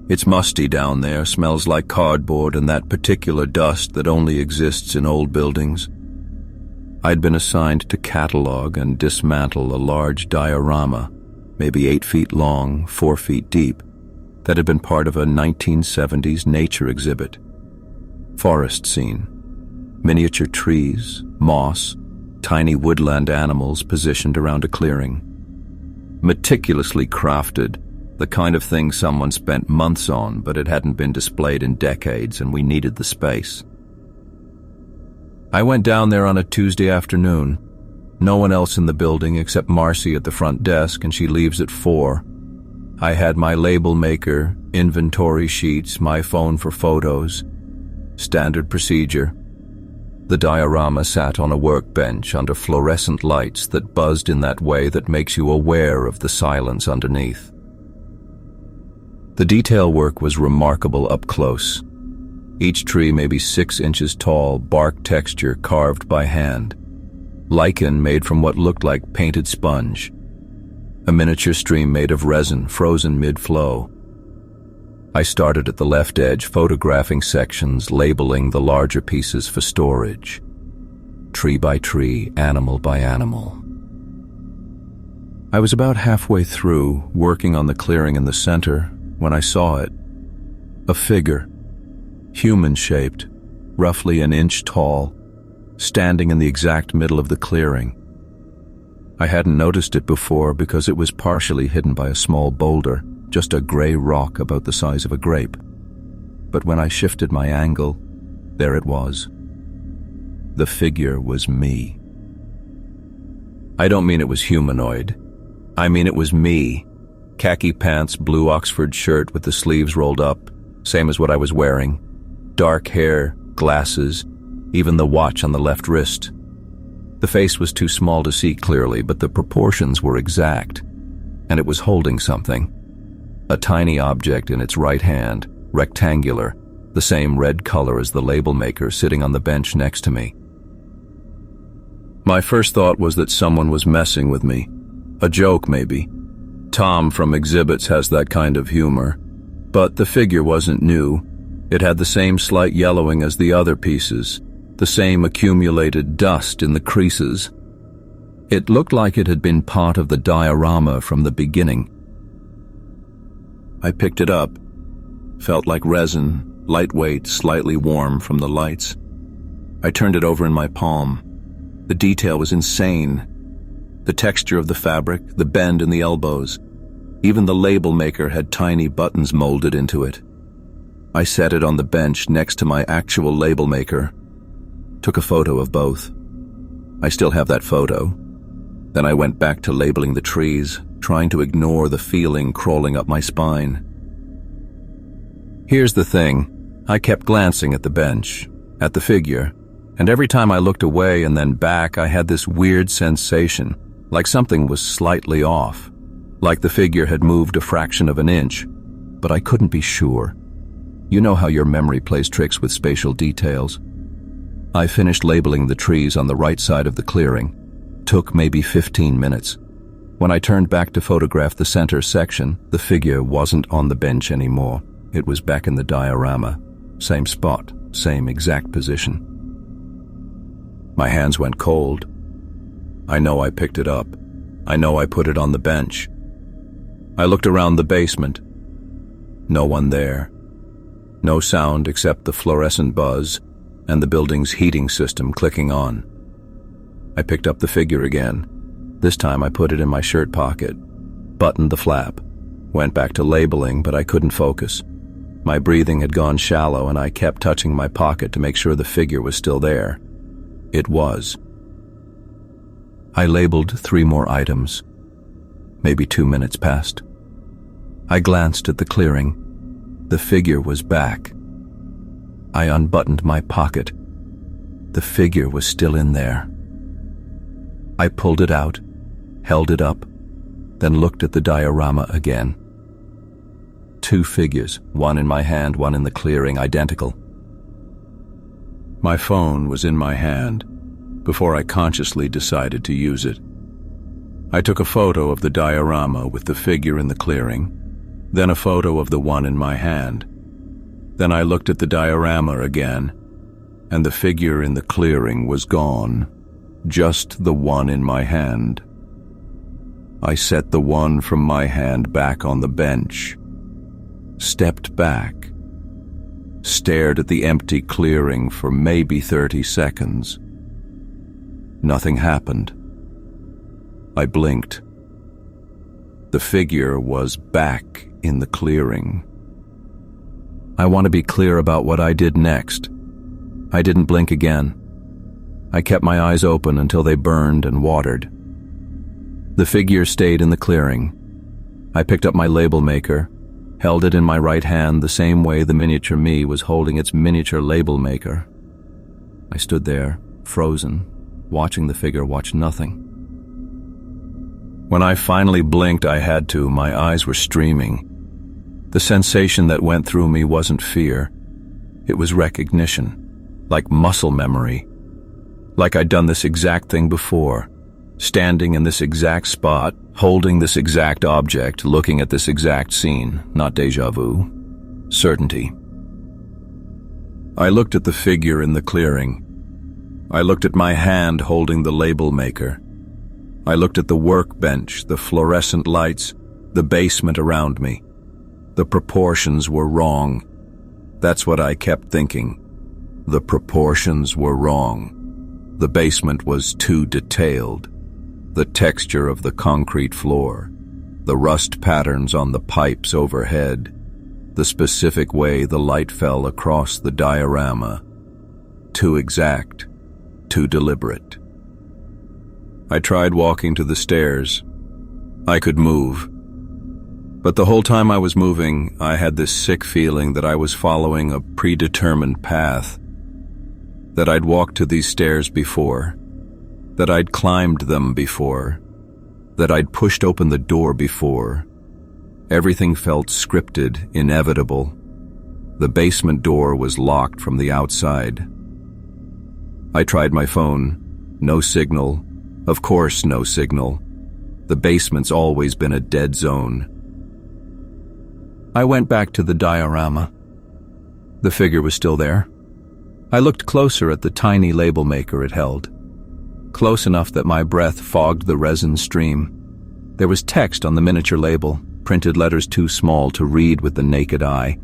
It's musty down there, smells like cardboard and that particular dust that only exists in old buildings. I'd been assigned to catalog and dismantle a large diorama, maybe 8 feet long, 4 feet deep, that had been part of a 1970s nature exhibit. Forest scene. Miniature trees, moss, tiny woodland animals positioned around a clearing. Meticulously crafted, the kind of thing someone spent months on, but it hadn't been displayed in decades and we needed the space. I went down there on a Tuesday afternoon. No one else in the building except Marcy at the front desk, and she leaves at 4. I had my label maker, inventory sheets, my phone for photos. Standard procedure. The diorama sat on a workbench under fluorescent lights that buzzed in that way that makes you aware of the silence underneath. The detail work was remarkable up close. Each tree maybe 6 inches tall, bark texture carved by hand. Lichen made from what looked like painted sponge. A miniature stream made of resin, frozen mid-flow. I started at the left edge, photographing sections, labeling the larger pieces for storage. Tree by tree, animal by animal. I was about halfway through, working on the clearing in the center, when I saw it. A figure, human-shaped, roughly an inch tall, standing in the exact middle of the clearing. I hadn't noticed it before because it was partially hidden by a small boulder, just a gray rock about the size of a grape. But when I shifted my angle, there it was. The figure was me. I don't mean it was humanoid. I mean it was me. Khaki pants, blue Oxford shirt with the sleeves rolled up, same as what I was wearing. Dark hair, glasses, even the watch on the left wrist. The face was too small to see clearly, but the proportions were exact, and it was holding something. A tiny object in its right hand, rectangular, the same red color as the label maker sitting on the bench next to me. My first thought was that someone was messing with me. A joke, maybe. Tom from exhibits has that kind of humor. But the figure wasn't new. It had the same slight yellowing as the other pieces, the same accumulated dust in the creases. It looked like it had been part of the diorama from the beginning. I picked it up. Felt like resin, lightweight, slightly warm from the lights. I turned it over in my palm. The detail was insane. The texture of the fabric, the bend in the elbows. Even the label maker had tiny buttons molded into it. I set it on the bench next to my actual label maker. Took a photo of both. I still have that photo. Then I went back to labeling the trees, trying to ignore the feeling crawling up my spine. Here's the thing. I kept glancing at the bench, at the figure, and every time I looked away and then back, I had this weird sensation, like something was slightly off, like the figure had moved a fraction of an inch, but I couldn't be sure. You know how your memory plays tricks with spatial details. I finished labeling the trees on the right side of the clearing. Took maybe 15 minutes. When I turned back to photograph the center section, the figure wasn't on the bench anymore. It was back in the diorama. Same spot, same exact position. My hands went cold. I know I picked it up. I know I put it on the bench. I looked around the basement. No one there. No sound except the fluorescent buzz and the building's heating system clicking on. I picked up the figure again. This time I put it in my shirt pocket, buttoned the flap, went back to labeling, but I couldn't focus. My breathing had gone shallow and I kept touching my pocket to make sure the figure was still there. It was. I labeled 3 more items. Maybe 2 minutes passed. I glanced at the clearing. The figure was back. I unbuttoned my pocket. The figure was still in there. I pulled it out, held it up, then looked at the diorama again. 2 figures, one in my hand, one in the clearing, identical. My phone was in my hand. before I consciously decided to use it. I took a photo of the diorama with the figure in the clearing, then a photo of the one in my hand. Then I looked at the diorama again, and the figure in the clearing was gone, just the one in my hand. I set the one from my hand back on the bench, stepped back, stared at the empty clearing for maybe 30 seconds. Nothing happened. I blinked. The figure was back in the clearing. I want to be clear about what I did next. I didn't blink again. I kept my eyes open until they burned and watered. The figure stayed in the clearing. I picked up my label maker, held it in my right hand the same way the miniature me was holding its miniature label maker. I stood there, frozen, watching the figure watch nothing. When I finally blinked, I had to. My eyes were streaming. The sensation that went through me wasn't fear. It was recognition, like muscle memory. Like I'd done this exact thing before, standing in this exact spot, holding this exact object, looking at this exact scene. Not déjà vu. Certainty. I looked at the figure in the clearing. I looked at my hand holding the label maker. I looked at the workbench, the fluorescent lights, the basement around me. The proportions were wrong. That's what I kept thinking. The proportions were wrong. The basement was too detailed. The texture of the concrete floor, the rust patterns on the pipes overhead, the specific way the light fell across the diorama. Too exact, too deliberate. I tried walking to the stairs. I could move. But the whole time I was moving, I had this sick feeling that I was following a predetermined path, that I'd walked to these stairs before, that I'd climbed them before, that I'd pushed open the door before. Everything felt scripted, inevitable. The basement door was locked from the outside. I tried my phone. No signal. Of course, no signal. The basement's always been a dead zone. I went back to the diorama. The figure was still there. I looked closer at the tiny label maker it held. Close enough that my breath fogged the resin stream. There was text on the miniature label, printed letters too small to read with the naked eye.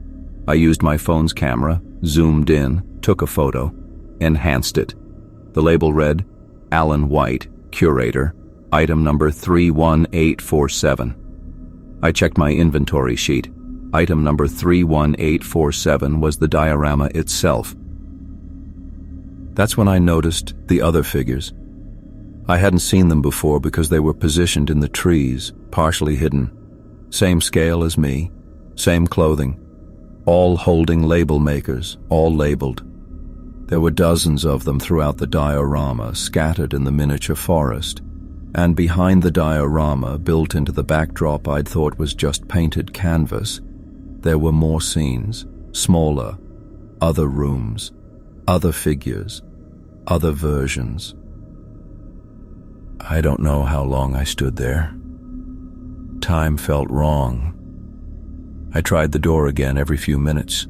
I used my phone's camera, zoomed in, took a photo, enhanced it. The label read, Alan White, Curator, item number 31847. I checked my inventory sheet. Item number 31847 was the diorama itself. That's when I noticed the other figures. I hadn't seen them before because they were positioned in the trees, partially hidden. Same scale as me, same clothing, all holding label makers, all labeled. There were dozens of them throughout the diorama, scattered in the miniature forest. And behind the diorama, built into the backdrop I'd thought was just painted canvas, there were more scenes, smaller, other rooms, other figures, other versions. I don't know how long I stood there. Time felt wrong. I tried the door again every few minutes.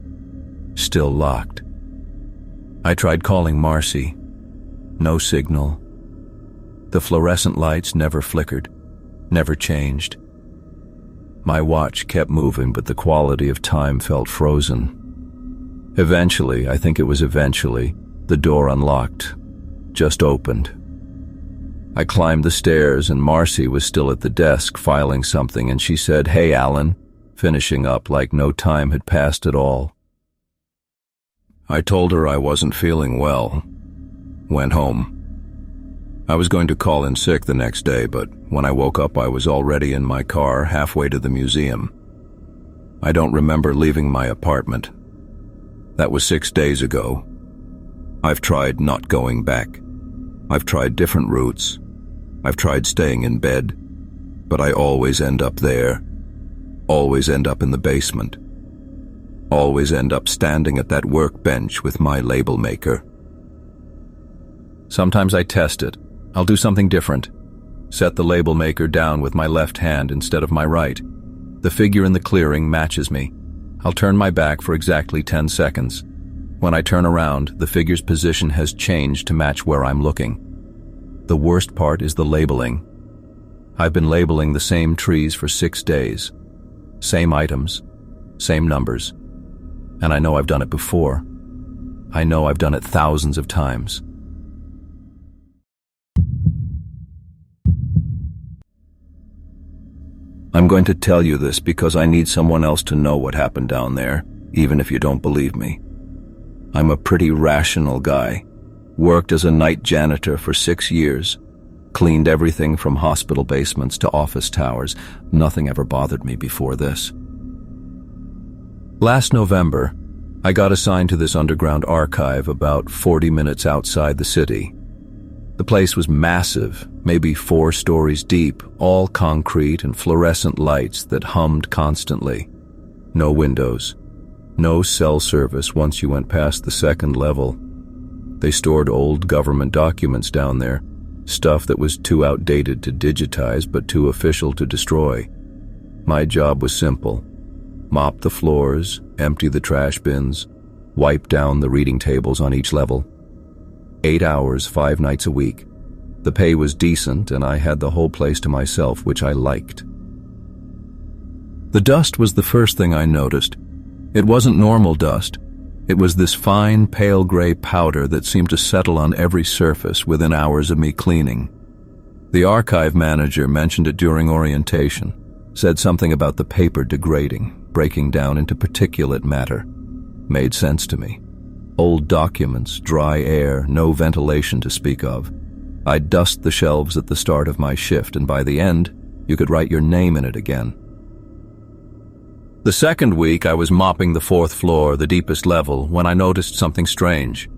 Still locked. I tried calling Marcy. No signal. The fluorescent lights never flickered, never changed. My watch kept moving, but the quality of time felt frozen. Eventually, I think it was eventually, the door unlocked, just opened. I climbed the stairs and Marcy was still at the desk filing something, and she said, "Hey, Alan," finishing up like no time had passed at all. I told her I wasn't feeling well. Went home. I was going to call in sick the next day, but when I woke up I was already in my car halfway to the museum. I don't remember leaving my apartment. That was 6 days ago. I've tried not going back. I've tried different routes. I've tried staying in bed, but I always end up there. Always end up in the basement. Always end up standing at that workbench with my label maker. Sometimes I test it. I'll do something different. Set the label maker down with my left hand instead of my right. The figure in the clearing matches me. I'll turn my back for exactly 10 seconds. When I turn around, the figure's position has changed to match where I'm looking. The worst part is the labeling. I've been labeling the same trees for 6 days. Same items, same numbers. And I know I've done it before. I know I've done it thousands of times. I'm going to tell you this because I need someone else to know what happened down there, even if you don't believe me. I'm a pretty rational guy. Worked as a night janitor for 6 years. Cleaned everything from hospital basements to office towers. Nothing ever bothered me before this. Last November, I got assigned to this underground archive about 40 minutes outside the city. The place was massive, maybe 4 stories deep, all concrete and fluorescent lights that hummed constantly. No windows. No cell service once you went past the 2nd level. They stored old government documents down there, stuff that was too outdated to digitize but too official to destroy. My job was simple. Mop the floors, empty the trash bins, wipe down the reading tables on each level. 8 hours, 5 nights a week. The pay was decent and I had the whole place to myself, which I liked. The dust was the first thing I noticed. It wasn't normal dust. It was this fine, pale gray powder that seemed to settle on every surface within hours of me cleaning. The archive manager mentioned it during orientation, said something about the paper degrading, breaking down into particulate matter. Made sense to me. Old documents, dry air, no ventilation to speak of. I'd dust the shelves at the start of my shift, and by the end, you could write your name in it again. The 2nd week, I was mopping the 4th floor, the deepest level, when I noticed something strange.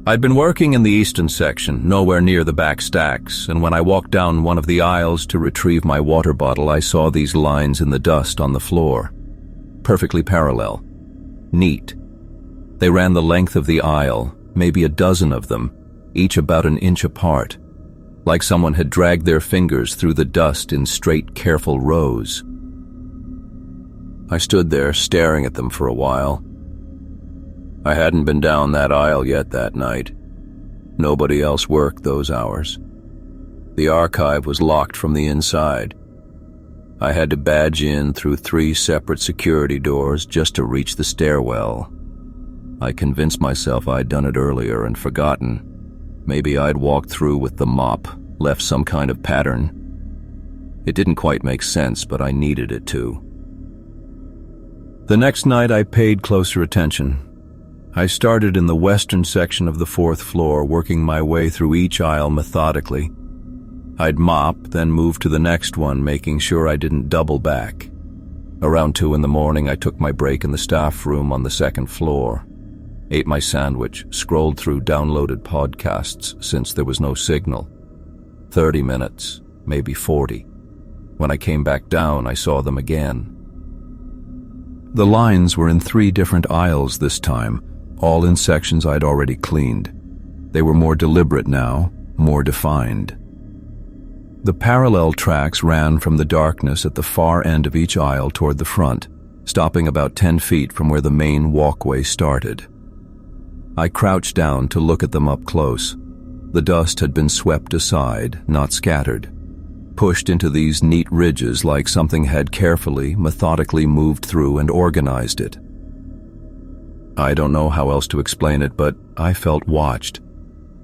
I'd been working in the eastern section, nowhere near the back stacks, and when I walked down one of the aisles to retrieve my water bottle, I saw these lines in the dust on the floor. Perfectly parallel. Neat. They ran the length of the aisle, maybe a dozen of them, each about an inch apart, like someone had dragged their fingers through the dust in straight, careful rows. I stood there staring at them for a while. I hadn't been down that aisle yet that night. Nobody else worked those hours. The archive was locked from the inside. I had to badge in through 3 separate security doors just to reach the stairwell. I convinced myself I'd done it earlier and forgotten. Maybe I'd walked through with the mop, left some kind of pattern. It didn't quite make sense, but I needed it to. The next night I paid closer attention. I started in the western section of the 4th floor, working my way through each aisle methodically. I'd mop, then move to the next one, making sure I didn't double back. Around 2 in the morning, I took my break in the staff room on the 2nd floor. Ate my sandwich, scrolled through downloaded podcasts since there was no signal. 30 minutes, maybe 40. When I came back down, I saw them again. The lines were in 3 different aisles this time, all in sections I'd already cleaned. They were more deliberate now, more defined. The parallel tracks ran from the darkness at the far end of each aisle toward the front, stopping about 10 feet from where the main walkway started. I crouched down to look at them up close. The dust had been swept aside, not scattered, pushed into these neat ridges like something had carefully, methodically moved through and organized it. I don't know how else to explain it, but I felt watched.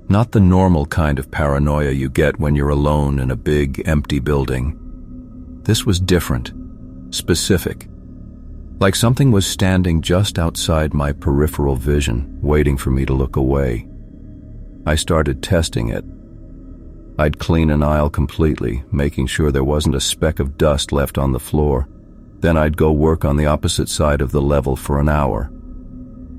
Not the normal kind of paranoia you get when you're alone in a big, empty building. This was different, specific. Like something was standing just outside my peripheral vision, waiting for me to look away. I started testing it. I'd clean an aisle completely, making sure there wasn't a speck of dust left on the floor. Then I'd go work on the opposite side of the level for an hour.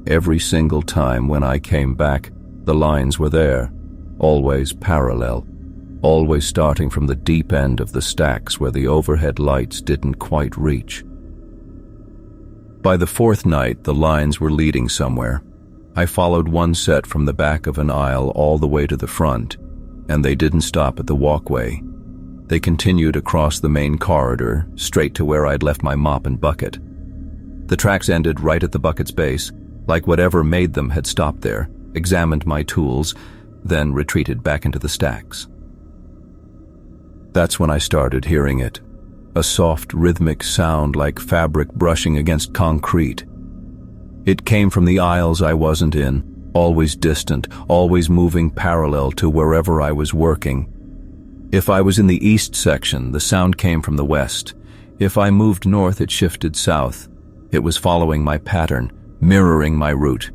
Every single time when I came back, the lines were there, always parallel, always starting from the deep end of the stacks where the overhead lights didn't quite reach. By the 4th night, the lines were leading somewhere. I followed one set from the back of an aisle all the way to the front, and they didn't stop at the walkway. They continued across the main corridor, straight to where I'd left my mop and bucket. The tracks ended right at the bucket's base, like whatever made them had stopped there, examined my tools, then retreated back into the stacks. That's when I started hearing it, a soft, rhythmic sound like fabric brushing against concrete. It came from the aisles I wasn't in, always distant, always moving parallel to wherever I was working. If I was in the east section, the sound came from the west. If I moved north, it shifted south. It was following my pattern, mirroring my route.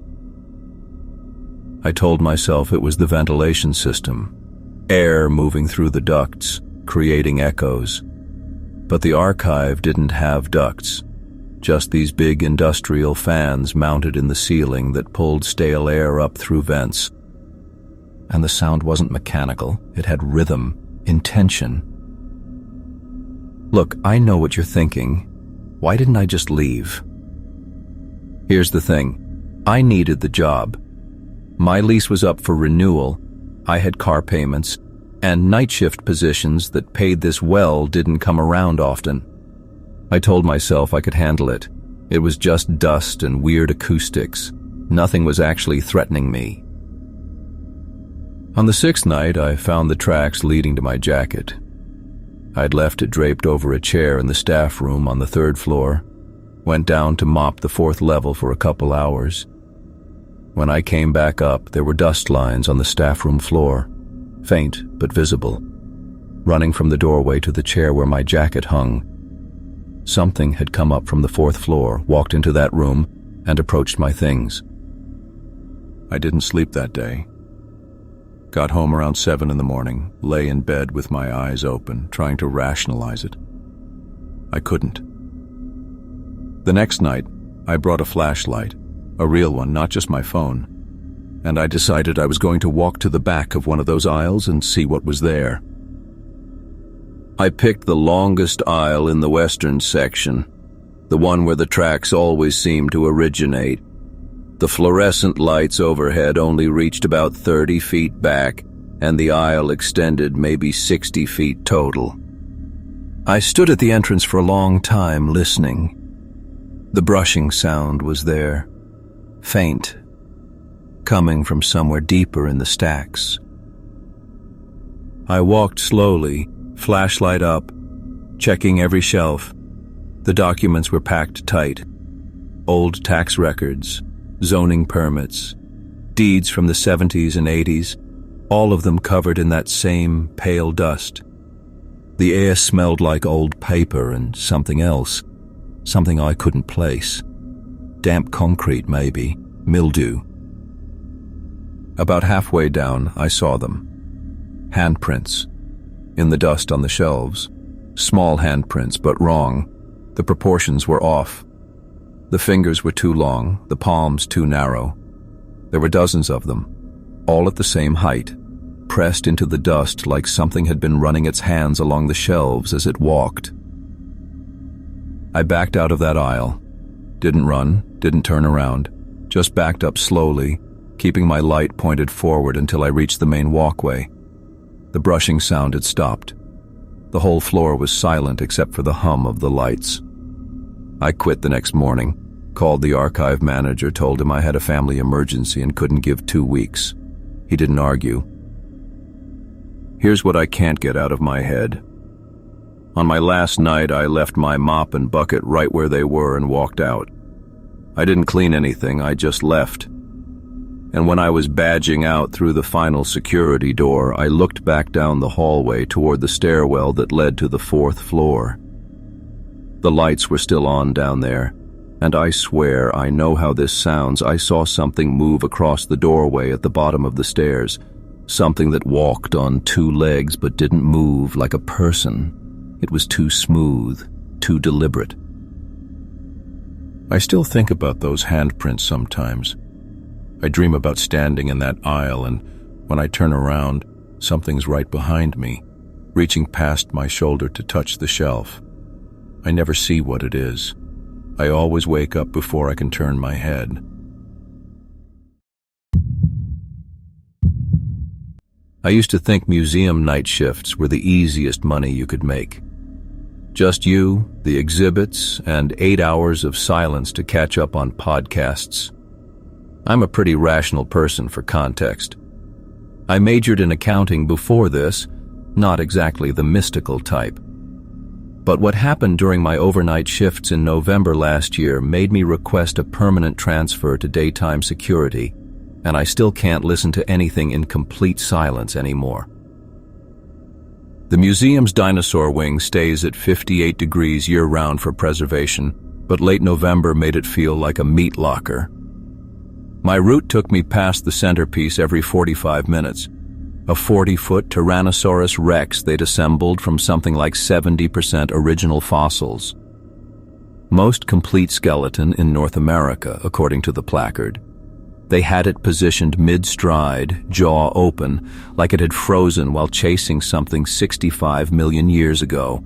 I told myself it was the ventilation system, air moving through the ducts, creating echoes. But the archive didn't have ducts, just these big industrial fans mounted in the ceiling that pulled stale air up through vents. And the sound wasn't mechanical, it had rhythm, intention. Look, I know what you're thinking. Why didn't I just leave? Here's the thing, I needed the job. My lease was up for renewal, I had car payments, and night shift positions that paid this well didn't come around often. I told myself I could handle it. It was just dust and weird acoustics. Nothing was actually threatening me. On the sixth night, I found the tracks leading to my jacket. I'd left it draped over a chair in the staff room on the third floor, went down to mop the fourth level for a couple hours. When I came back up, there were dust lines on the staff room floor, faint but visible. Running from the doorway to the chair where my jacket hung, something had come up from the fourth floor, walked into that room, and approached my things. I didn't sleep that day. Got home around 7 in the morning, lay in bed with my eyes open, trying to rationalize it. I couldn't. The next night, I brought a flashlight, a real one, not just my phone, and I decided I was going to walk to the back of one of those aisles and see what was there. I picked the longest aisle in the western section, the one where the tracks always seemed to originate. The fluorescent lights overhead only reached about 30 feet back, and the aisle extended maybe 60 feet total. I stood at the entrance for a long time, listening. The brushing sound was there, faint, coming from somewhere deeper in the stacks. I walked slowly, flashlight up, checking every shelf. The documents were packed tight. Old tax records, zoning permits, deeds from the 70s and 80s, all of them covered in that same pale dust. The air smelled like old paper and something else, something I couldn't place. Damp concrete, maybe, mildew. About halfway down, I saw them. Handprints. In the dust on the shelves. Small handprints, but wrong. The proportions were off. The fingers were too long, the palms too narrow. There were dozens of them, all at the same height, pressed into the dust like something had been running its hands along the shelves as it walked. I backed out of that aisle. Didn't run, didn't turn around, just backed up slowly, keeping my light pointed forward until I reached the main walkway. The brushing sound had stopped. The whole floor was silent except for the hum of the lights. I quit the next morning, called the archive manager, told him I had a family emergency and couldn't give 2 weeks. He didn't argue. Here's what I can't get out of my head. On my last night, I left my mop and bucket right where they were and walked out. I didn't clean anything, I just left. And when I was badging out through the final security door, I looked back down the hallway toward the stairwell that led to the 4th floor. The lights were still on down there, and I swear I know how this sounds. I saw something move across the doorway at the bottom of the stairs, something that walked on 2 legs but didn't move like a person. It was too smooth, too deliberate. I still think about those handprints sometimes. I dream about standing in that aisle, and when I turn around, something's right behind me, reaching past my shoulder to touch the shelf. I never see what it is. I always wake up before I can turn my head. I used to think museum night shifts were the easiest money you could make. Just you, the exhibits, and 8 hours of silence to catch up on podcasts. I'm a pretty rational person for context. I majored in accounting before this, not exactly the mystical type. But what happened during my overnight shifts in November last year made me request a permanent transfer to daytime security, and I still can't listen to anything in complete silence anymore. The museum's dinosaur wing stays at 58 degrees year-round for preservation, but late November made it feel like a meat locker. My route took me past the centerpiece every 45 minutes, a 40-foot Tyrannosaurus Rex they'd assembled from something like 70% original fossils. Most complete skeleton in North America, according to the placard. They had it positioned mid-stride, jaw open, like it had frozen while chasing something 65 million years ago.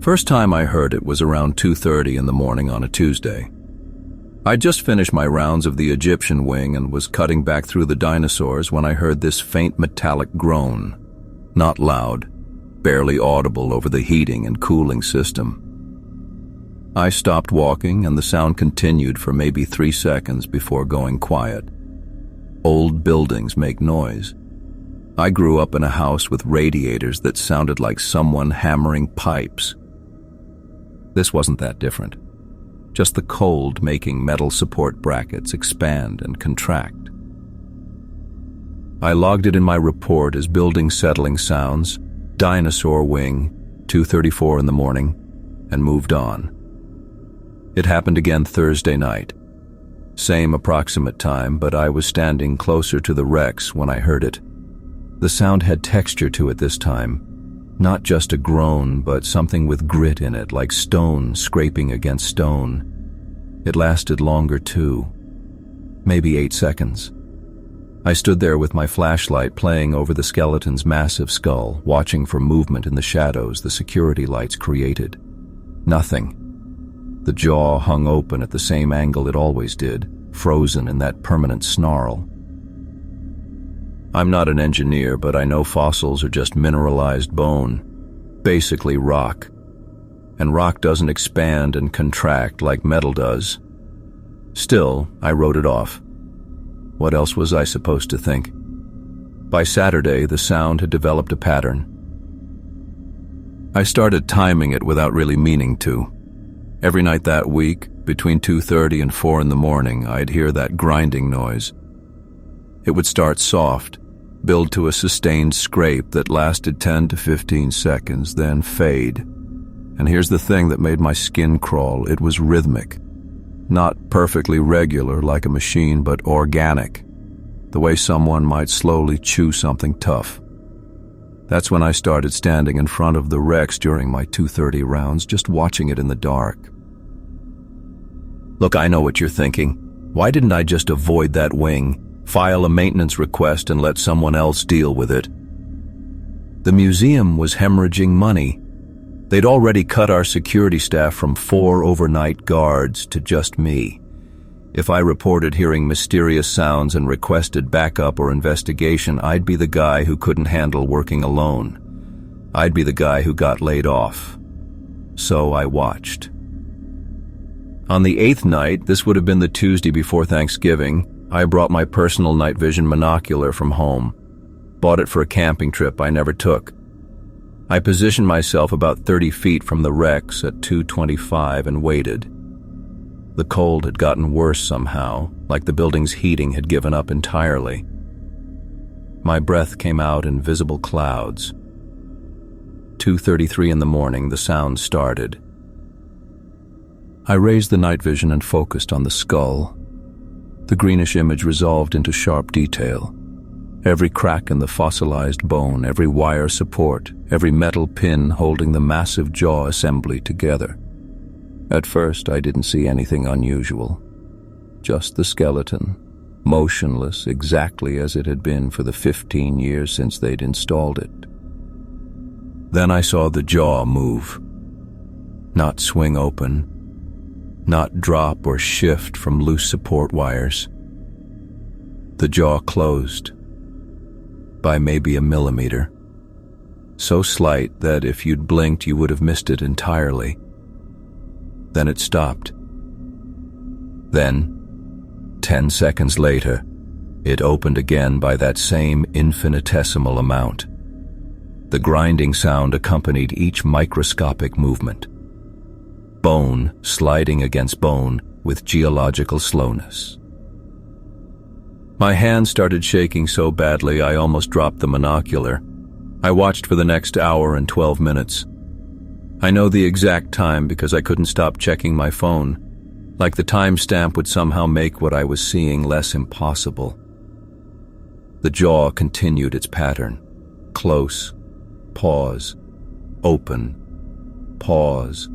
First time I heard it was around 2:30 in the morning on a Tuesday. I'd just finished my rounds of the Egyptian wing and was cutting back through the dinosaurs when I heard this faint metallic groan. Not loud, barely audible over the heating and cooling system. I stopped walking and the sound continued for maybe 3 seconds before going quiet. Old buildings make noise. I grew up in a house with radiators that sounded like someone hammering pipes. This wasn't that different. Just the cold making metal support brackets expand and contract. I logged it in my report as building settling sounds, dinosaur wing, 2:34 in the morning, and moved on. It happened again Thursday night. Same approximate time, but I was standing closer to the Rex when I heard it. The sound had texture to it this time. Not just a groan, but something with grit in it, like stone scraping against stone. It lasted longer too. Maybe 8 seconds. I stood there with my flashlight playing over the skeleton's massive skull, watching for movement in the shadows the security lights created. Nothing. The jaw hung open at the same angle it always did, frozen in that permanent snarl. I'm not an engineer, but I know fossils are just mineralized bone, basically rock. And rock doesn't expand and contract like metal does. Still, I wrote it off. What else was I supposed to think? By Saturday, the sound had developed a pattern. I started timing it without really meaning to. Every night that week, between 2:30 and 4 in the morning, I'd hear that grinding noise. It would start soft, build to a sustained scrape that lasted 10 to 15 seconds, then fade. And here's the thing that made my skin crawl. It was rhythmic. Not perfectly regular like a machine, but organic. The way someone might slowly chew something tough. That's when I started standing in front of the Rex during my 2:30 rounds, just watching it in the dark. Look, I know what you're thinking. Why didn't I just avoid that wing, file a maintenance request and let someone else deal with it? The museum was hemorrhaging money. They'd already cut our security staff from 4 overnight guards to just me. If I reported hearing mysterious sounds and requested backup or investigation, I'd be the guy who couldn't handle working alone. I'd be the guy who got laid off. So I watched. On the 8th night, this would have been the Tuesday before Thanksgiving, I brought my personal night vision monocular from home. Bought it for a camping trip I never took. I positioned myself about 30 feet from the Rex at 2:25 and waited. The cold had gotten worse somehow, like the building's heating had given up entirely. My breath came out in visible clouds. 2:33 in the morning, the sound started. I raised the night vision and focused on the skull. The greenish image resolved into sharp detail. Every crack in the fossilized bone, every wire support, every metal pin holding the massive jaw assembly together. At first, I didn't see anything unusual. Just the skeleton, motionless exactly as it had been for the 15 years since they'd installed it. Then I saw the jaw move. Not swing open, not drop or shift from loose support wires. The jaw closed. by maybe a millimeter. So slight that if you'd blinked you would have missed it entirely. Then it stopped. Then, 10 seconds later, it opened again by that same infinitesimal amount. The grinding sound accompanied each microscopic movement. Bone sliding against bone with geological slowness. My hand started shaking so badly I almost dropped the monocular. I watched for the next hour and 12 minutes. I know the exact time because I couldn't stop checking my phone, like the timestamp would somehow make what I was seeing less impossible. The jaw continued its pattern. Close, pause, open, pause,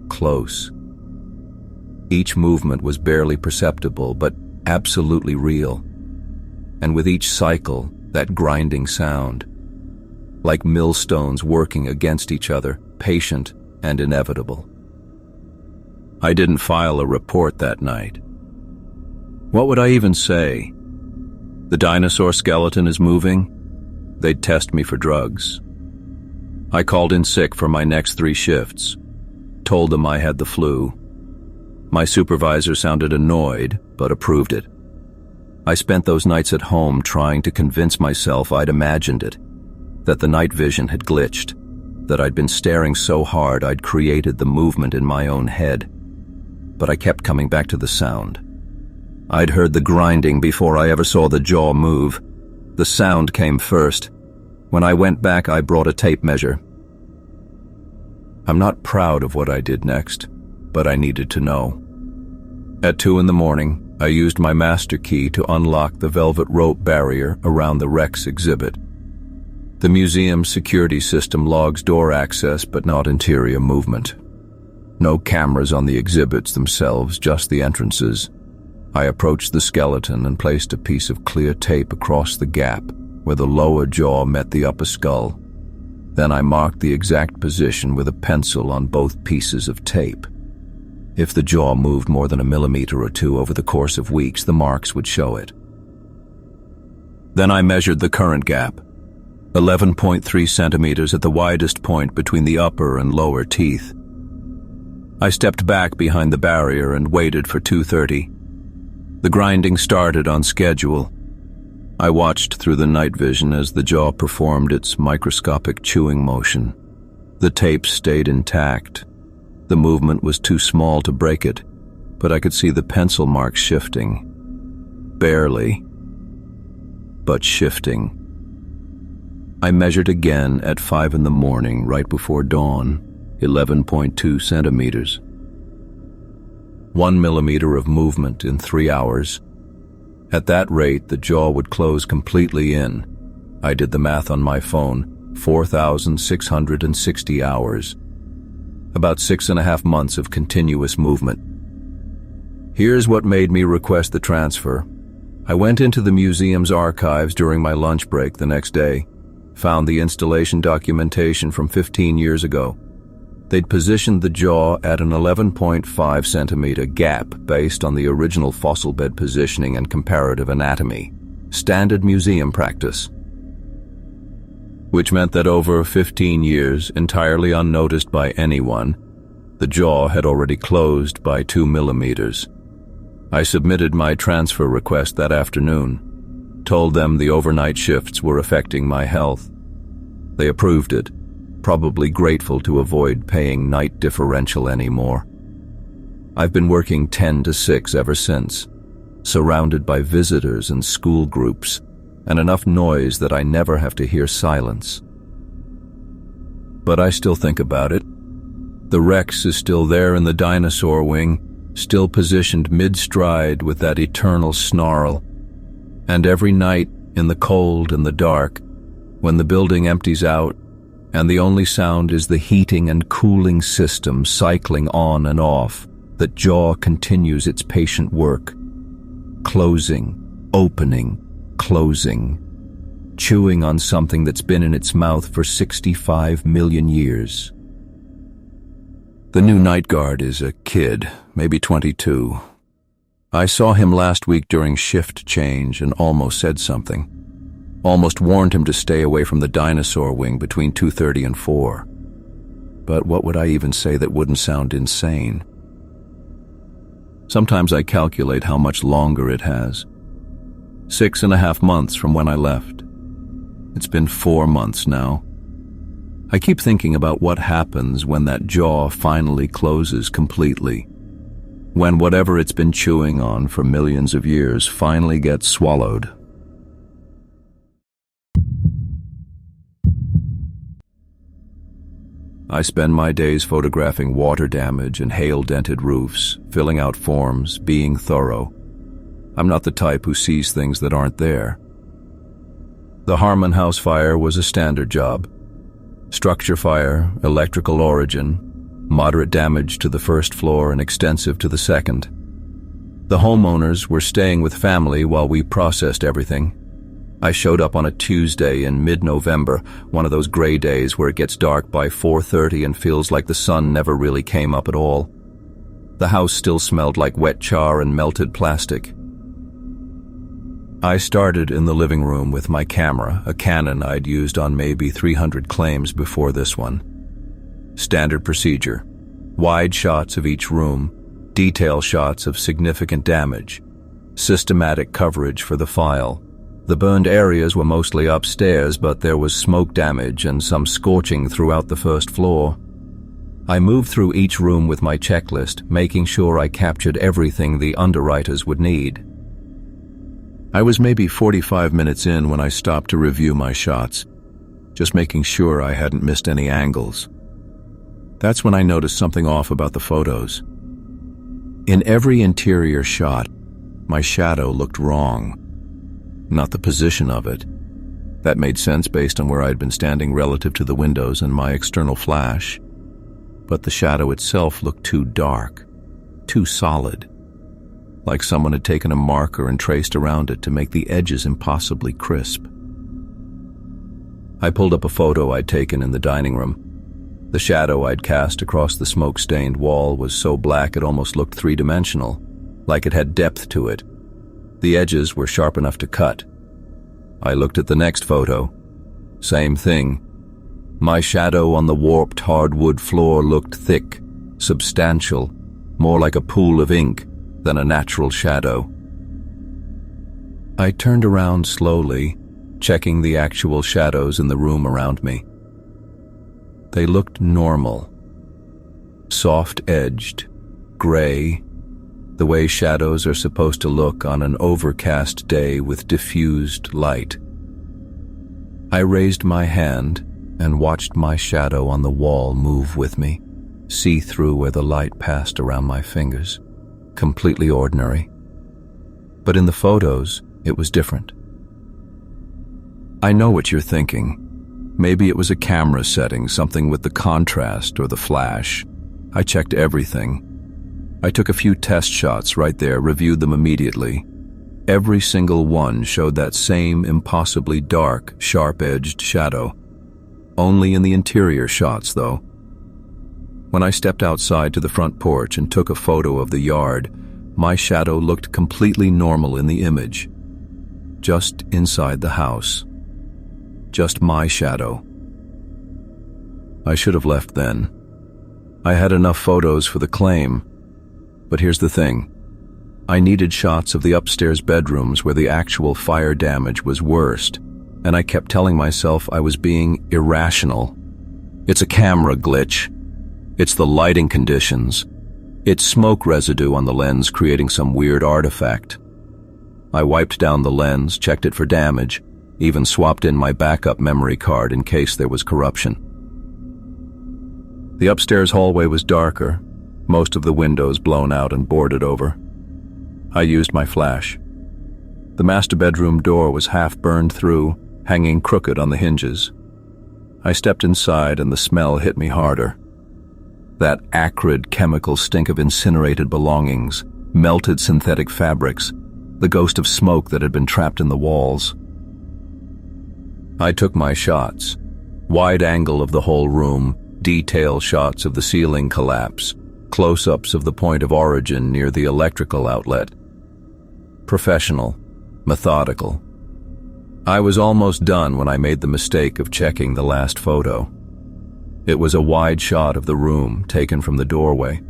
close. Each movement was barely perceptible, but absolutely real. And with each cycle, that grinding sound, like millstones working against each other, patient and inevitable. I didn't file a report that night. What would I even say? The dinosaur skeleton is moving? They'd test me for drugs. I called in sick for my next 3 shifts, told them I had the flu. My supervisor sounded annoyed, but approved it. I spent those nights at home trying to convince myself I'd imagined it, that the night vision had glitched, that I'd been staring so hard I'd created the movement in my own head. But I kept coming back to the sound. I'd heard the grinding before I ever saw the jaw move. The sound came first. When I went back, I brought a tape measure. I'm not proud of what I did next, but I needed to know. At 2 a.m, I used my master key to unlock the velvet rope barrier around the Rex exhibit. The museum's security system logs door access but not interior movement. No cameras on the exhibits themselves, just the entrances. I approached the skeleton and placed a piece of clear tape across the gap where the lower jaw met the upper skull. Then I marked the exact position with a pencil on both pieces of tape. If the jaw moved more than a millimeter or 2 over the course of weeks, the marks would show it. Then I measured the current gap, 11.3 centimeters at the widest point between the upper and lower teeth. I stepped back behind the barrier and waited for 2:30. The grinding started on schedule. I watched through the night vision as the jaw performed its microscopic chewing motion. The tape stayed intact. The movement was too small to break it, but I could see the pencil marks shifting. Barely, but shifting. I measured again at 5 a.m, right before dawn, 11.2 centimeters. 1 millimeter of movement in 3 hours. At that rate, the jaw would close completely in. I did the math on my phone, 4,660 hours. About 6.5 months of continuous movement. Here's what made me request the transfer. I went into the museum's archives during my lunch break the next day, found the installation documentation from 15 years ago. They'd positioned the jaw at an 11.5 centimeter gap based on the original fossil bed positioning and comparative anatomy, standard museum practice. Which meant that over 15 years, entirely unnoticed by anyone, the jaw had already closed by 2 millimeters. I submitted my transfer request that afternoon, told them the overnight shifts were affecting my health. They approved it, probably grateful to avoid paying night differential anymore. I've been working 10 to 6 ever since, surrounded by visitors and school groups, and enough noise that I never have to hear silence. But I still think about it. The Rex is still there in the dinosaur wing, still positioned mid-stride with that eternal snarl. And every night, in the cold and the dark, when the building empties out, and the only sound is the heating and cooling system cycling on and off, that jaw continues its patient work. Closing, opening, closing, chewing on something that's been in its mouth for 65 million years. The new night guard is a kid, maybe 22. I saw him last week during shift change and almost said something. Almost warned him to stay away from the dinosaur wing between 2:30 and 4. But what would I even say that wouldn't sound insane? Sometimes I calculate how much longer it has. 6.5 months from when I left. It's been 4 months now. I keep thinking about what happens when that jaw finally closes completely. When whatever it's been chewing on for millions of years finally gets swallowed. I spend my days photographing water damage and hail-dented roofs, filling out forms, being thorough. I'm not the type who sees things that aren't there. The Harmon house fire was a standard job. Structure fire, electrical origin, moderate damage to the first floor and extensive to the second. The homeowners were staying with family while we processed everything. I showed up on a Tuesday in mid-November, one of those gray days where it gets dark by 4:30 and feels like the sun never really came up at all. The house still smelled like wet char and melted plastic. I started in the living room with my camera, a Canon I'd used on maybe 300 claims before this one. Standard procedure. Wide shots of each room, detail shots of significant damage, systematic coverage for the file. The burned areas were mostly upstairs, but there was smoke damage and some scorching throughout the first floor. I moved through each room with my checklist, making sure I captured everything the underwriters would need. I was maybe 45 minutes in when I stopped to review my shots, just making sure I hadn't missed any angles. That's when I noticed something off about the photos. In every interior shot, my shadow looked wrong. Not the position of it. That made sense based on where I'd been standing relative to the windows and my external flash. But the shadow itself looked too dark, too solid, like someone had taken a marker and traced around it to make the edges impossibly crisp. I pulled up a photo I'd taken in the dining room. The shadow I'd cast across the smoke-stained wall was so black it almost looked three-dimensional, like it had depth to it. The edges were sharp enough to cut. I looked at the next photo. Same thing. My shadow on the warped hardwood floor looked thick, substantial, more like a pool of ink than a natural shadow. I turned around slowly, checking the actual shadows in the room around me. They looked normal. Soft-edged, gray, the way shadows are supposed to look on an overcast day with diffused light. I raised my hand and watched my shadow on the wall move with me, see through where the light passed around my fingers. Completely ordinary. But in the photos, it was different. I know what you're thinking. Maybe it was a camera setting, something with the contrast or the flash. I checked everything. I took a few test shots right there, reviewed them immediately. Every single one showed that same impossibly dark, sharp-edged shadow. Only in the interior shots, though. When I stepped outside to the front porch and took a photo of the yard, my shadow looked completely normal in the image. Just inside the house. Just my shadow. I should have left then. I had enough photos for the claim. But here's the thing. I needed shots of the upstairs bedrooms where the actual fire damage was worst, and I kept telling myself I was being irrational. It's a camera glitch. It's the lighting conditions. It's smoke residue on the lens creating some weird artifact. I wiped down the lens, checked it for damage, even swapped in my backup memory card in case there was corruption. The upstairs hallway was darker, most of the windows blown out and boarded over. I used my flash. The master bedroom door was half burned through, hanging crooked on the hinges. I stepped inside and the smell hit me harder. That acrid chemical stink of incinerated belongings, melted synthetic fabrics, the ghost of smoke that had been trapped in the walls. I took my shots. Wide angle of the whole room, detail shots of the ceiling collapse, close-ups of the point of origin near the electrical outlet. Professional, methodical. I was almost done when I made the mistake of checking the last photo. It was a wide shot of the room taken from the doorway.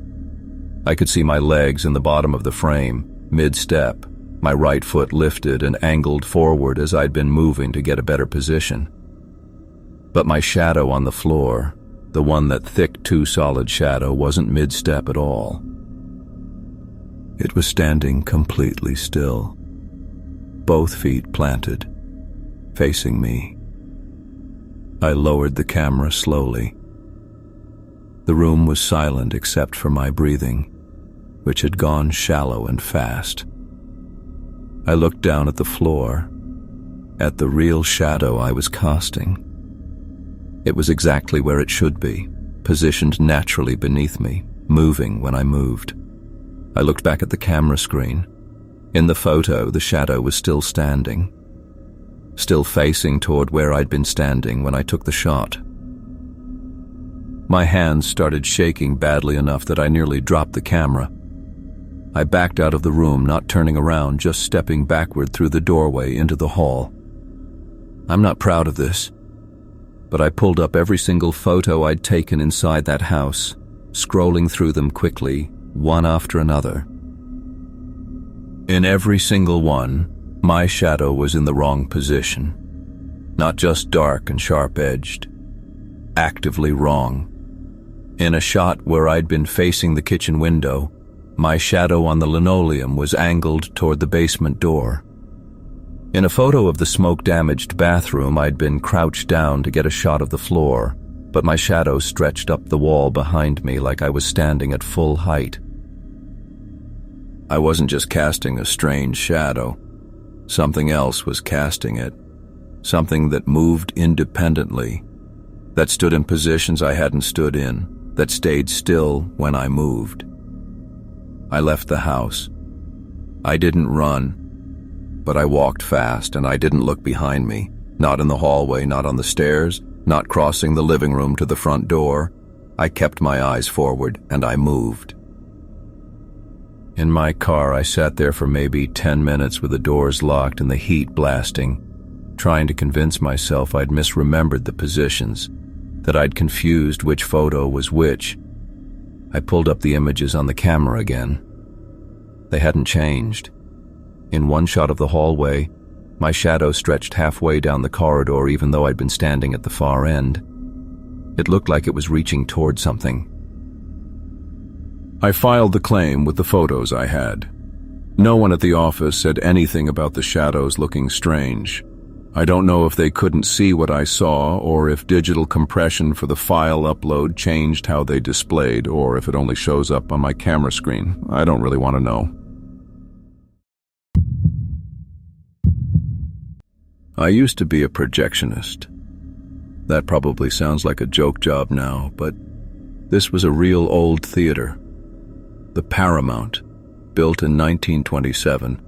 I could see my legs in the bottom of the frame, mid-step, my right foot lifted and angled forward as I'd been moving to get a better position. But my shadow on the floor, the one that thick two-solid shadow, wasn't mid-step at all. It was standing completely still, both feet planted, facing me. I lowered the camera slowly. The room was silent except for my breathing, which had gone shallow and fast. I looked down at the floor, at the real shadow I was casting. It was exactly where it should be, positioned naturally beneath me, moving when I moved. I looked back at the camera screen. In the photo, the shadow was still standing, still facing toward where I'd been standing when I took the shot. My hands started shaking badly enough that I nearly dropped the camera. I backed out of the room, not turning around, just stepping backward through the doorway into the hall. I'm not proud of this, but I pulled up every single photo I'd taken inside that house, scrolling through them quickly, one after another. In every single one, my shadow was in the wrong position. Not just dark and sharp-edged, actively wrong. In a shot where I'd been facing the kitchen window, my shadow on the linoleum was angled toward the basement door. In a photo of the smoke-damaged bathroom, I'd been crouched down to get a shot of the floor, but my shadow stretched up the wall behind me like I was standing at full height. I wasn't just casting a strange shadow. Something else was casting it. Something that moved independently, that stood in positions I hadn't stood in, that stayed still when I moved. I left the house. I didn't run, but I walked fast and I didn't look behind me, not in the hallway, not on the stairs, not crossing the living room to the front door. I kept my eyes forward and I moved. In my car, I sat there for maybe 10 minutes with the doors locked and the heat blasting, trying to convince myself I'd misremembered the positions, that I'd confused which photo was which. I pulled up the images on the camera again. They hadn't changed. In one shot of the hallway, my shadow stretched halfway down the corridor even though I'd been standing at the far end. It looked like it was reaching toward something. I filed the claim with the photos I had. No one at the office said anything about the shadows looking strange. I don't know if they couldn't see what I saw, or if digital compression for the file upload changed how they displayed, or if it only shows up on my camera screen. I don't really want to know. I used to be a projectionist. That probably sounds like a joke job now, but this was a real old theater. The Paramount, built in 1927,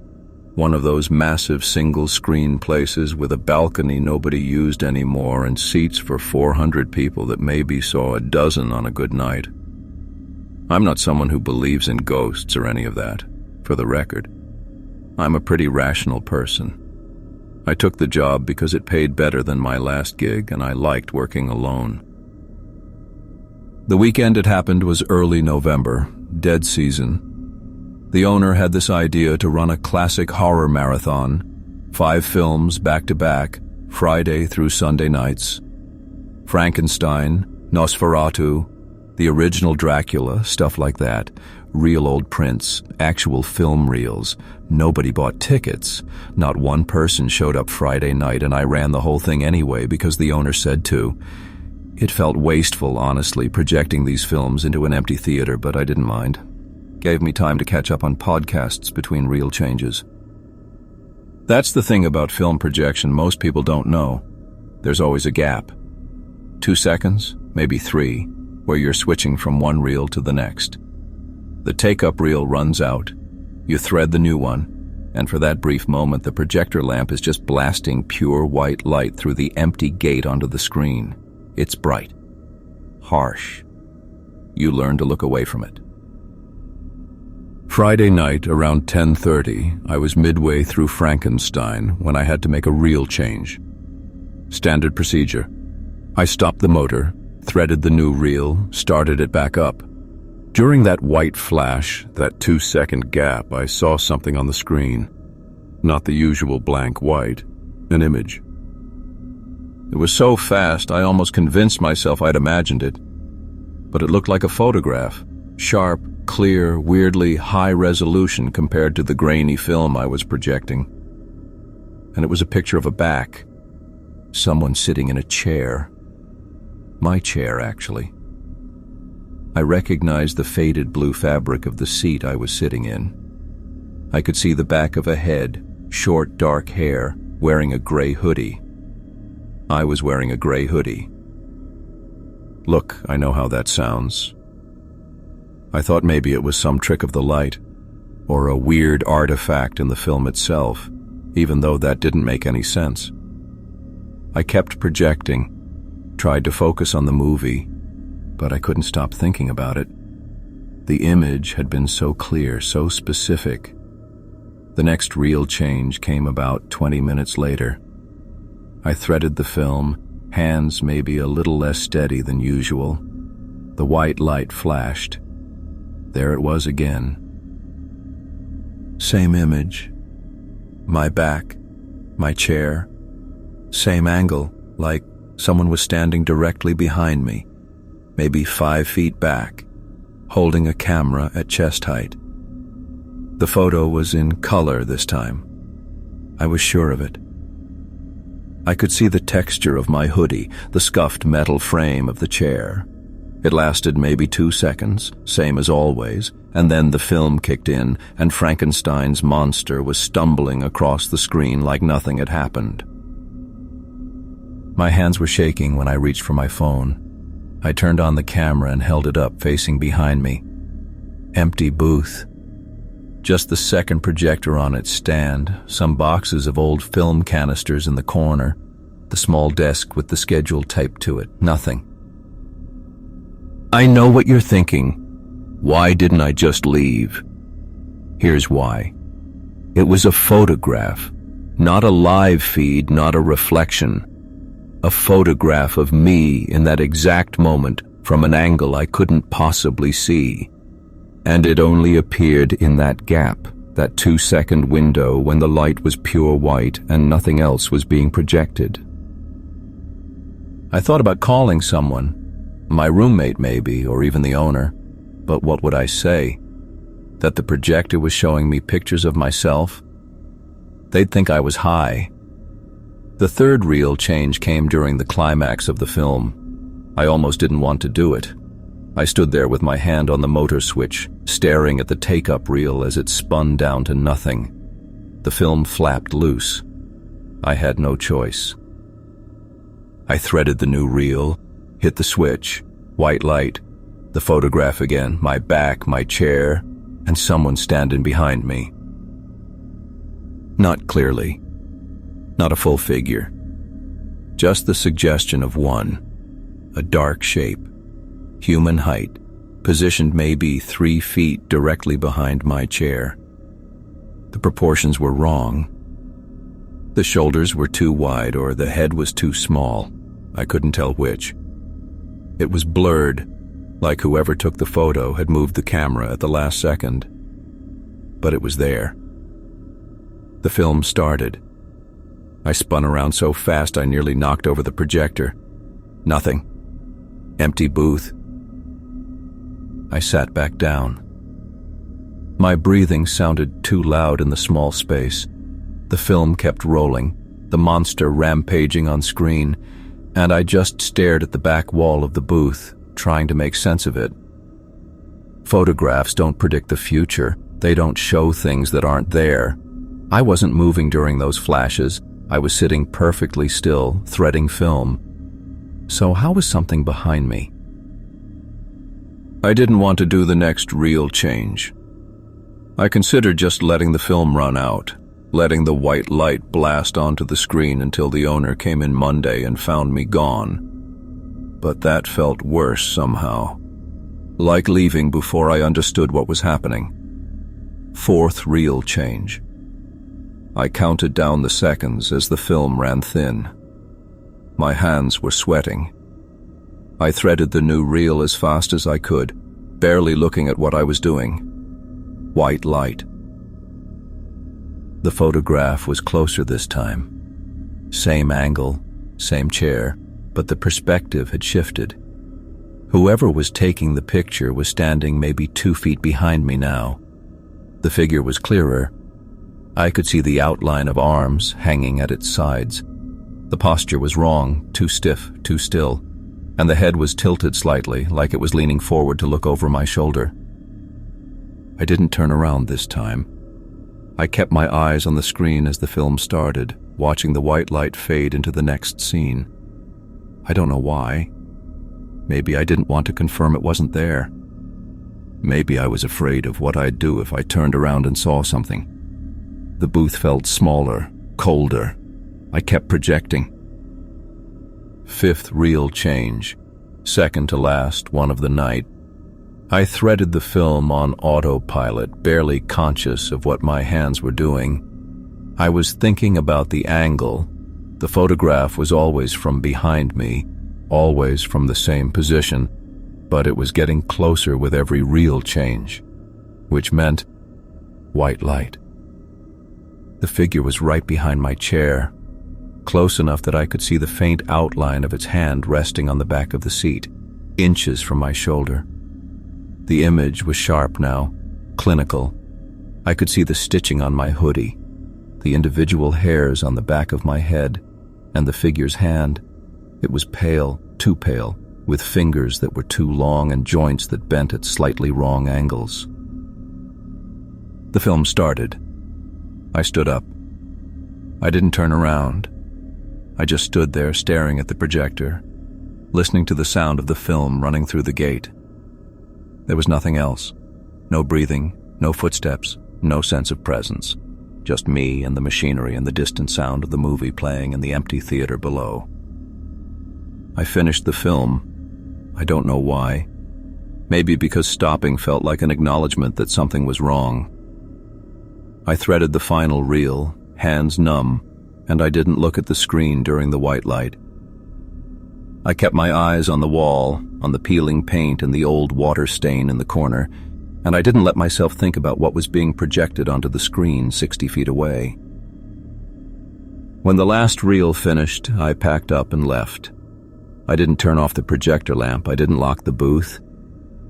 one of those massive single-screen places with a balcony nobody used anymore and seats for 400 people that maybe saw a dozen on a good night. I'm not someone who believes in ghosts or any of that, for the record. I'm a pretty rational person. I took the job because it paid better than my last gig and I liked working alone. The weekend it happened was early November, dead season. The owner had this idea to run a classic horror marathon, 5 films back-to-back, Friday through Sunday nights. Frankenstein, Nosferatu, the original Dracula, stuff like that. Real old prints, actual film reels. Nobody bought tickets. Not one person showed up Friday night, and I ran the whole thing anyway because the owner said to. It felt wasteful, honestly, projecting these films into an empty theater, but I didn't mind. Gave me time to catch up on podcasts between reel changes. That's the thing about film projection most people don't know. There's always a gap. 2 seconds, maybe 3, where you're switching from one reel to the next. The take-up reel runs out. You thread the new one, and for that brief moment the projector lamp is just blasting pure white light through the empty gate onto the screen. It's bright. Harsh. You learn to look away from it. Friday night, around 10:30, I was midway through Frankenstein when I had to make a reel change. Standard procedure. I stopped the motor, threaded the new reel, started it back up. During that white flash, that 2-second gap, I saw something on the screen. Not the usual blank white, an image. It was so fast, I almost convinced myself I'd imagined it. But it looked like a photograph, sharp, clear, weirdly high resolution compared to the grainy film I was projecting. And it was a picture of a back. Someone sitting in a chair. My chair, actually. I recognized the faded blue fabric of the seat I was sitting in. I could see the back of a head, short dark hair, wearing a gray hoodie. I was wearing a gray hoodie. Look, I know how that sounds. I thought maybe it was some trick of the light, or a weird artifact in the film itself, even though that didn't make any sense. I kept projecting, tried to focus on the movie, but I couldn't stop thinking about it. The image had been so clear, so specific. The next reel change came about 20 minutes later. I threaded the film, hands maybe a little less steady than usual. The white light flashed. There it was again. Same image. My back, my chair. Same angle, like someone was standing directly behind me, maybe 5 feet back, holding a camera at chest height. The photo was in color this time. I was sure of it. I could see the texture of my hoodie, the scuffed metal frame of the chair. It lasted maybe 2 seconds, same as always, and then the film kicked in and Frankenstein's monster was stumbling across the screen like nothing had happened. My hands were shaking when I reached for my phone. I turned on the camera and held it up, facing behind me. Empty booth. Just the second projector on its stand, some boxes of old film canisters in the corner, the small desk with the schedule taped to it, nothing. I know what you're thinking. Why didn't I just leave? Here's why. It was a photograph, not a live feed, not a reflection. A photograph of me in that exact moment from an angle I couldn't possibly see. And it only appeared in that gap, that 2-second window when the light was pure white and nothing else was being projected. I thought about calling someone, my roommate maybe, or even the owner, but what would I say? That the projector was showing me pictures of myself? They'd think I was high. The third reel change came during the climax of the film. I almost didn't want to do it. I stood there with my hand on the motor switch, staring at the take-up reel as it spun down to nothing. The film flapped loose. I had no choice. I threaded the new reel, hit the switch, white light, the photograph again, my back, my chair, and someone standing behind me. Not clearly. Not a full figure. Just the suggestion of one. A dark shape. Human height, positioned maybe 3 feet directly behind my chair. The proportions were wrong. The shoulders were too wide or the head was too small. I couldn't tell which. It was blurred, like whoever took the photo had moved the camera at the last second. But it was there. The film started. I spun around so fast I nearly knocked over the projector. Nothing. Empty booth. I sat back down. My breathing sounded too loud in the small space. The film kept rolling, the monster rampaging on screen, and I just stared at the back wall of the booth, trying to make sense of it. Photographs don't predict the future. They don't show things that aren't there. I wasn't moving during those flashes. I was sitting perfectly still, threading film. So how was something behind me? I didn't want to do the next reel change. I considered just letting the film run out, letting the white light blast onto the screen until the owner came in Monday and found me gone. But that felt worse somehow, like leaving before I understood what was happening. Fourth reel change. I counted down the seconds as the film ran thin. My hands were sweating. I threaded the new reel as fast as I could, barely looking at what I was doing. White light. The photograph was closer this time. Same angle, same chair, but the perspective had shifted. Whoever was taking the picture was standing maybe 2 feet behind me now. The figure was clearer. I could see the outline of arms hanging at its sides. The posture was wrong, too stiff, too still, and the head was tilted slightly, like it was leaning forward to look over my shoulder. I didn't turn around this time. I kept my eyes on the screen as the film started, watching the white light fade into the next scene. I don't know why. Maybe I didn't want to confirm it wasn't there. Maybe I was afraid of what I'd do if I turned around and saw something. The booth felt smaller, colder. I kept projecting. Fifth reel change. Second to last one of the night. I threaded the film on autopilot, barely conscious of what my hands were doing. I was thinking about the angle. The photograph was always from behind me, always from the same position, but it was getting closer with every reel change, which meant white light. The figure was right behind my chair, close enough that I could see the faint outline of its hand resting on the back of the seat, inches from my shoulder. The image was sharp now, clinical. I could see the stitching on my hoodie, the individual hairs on the back of my head, and the figure's hand. It was pale, too pale, with fingers that were too long and joints that bent at slightly wrong angles. The film started. I stood up. I didn't turn around. I just stood there staring at the projector, listening to the sound of the film running through the gate. There was nothing else. No breathing, no footsteps, no sense of presence. Just me and the machinery and the distant sound of the movie playing in the empty theater below. I finished the film. I don't know why. Maybe because stopping felt like an acknowledgement that something was wrong. I threaded the final reel, hands numb, and I didn't look at the screen during the white light. I kept my eyes on the wall, on the peeling paint and the old water stain in the corner, and I didn't let myself think about what was being projected onto the screen 60 feet away. When the last reel finished, I packed up and left. I didn't turn off the projector lamp, I didn't lock the booth.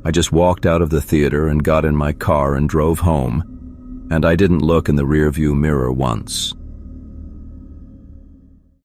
I just walked out of the theater and got in my car and drove home, and I didn't look in the rearview mirror once.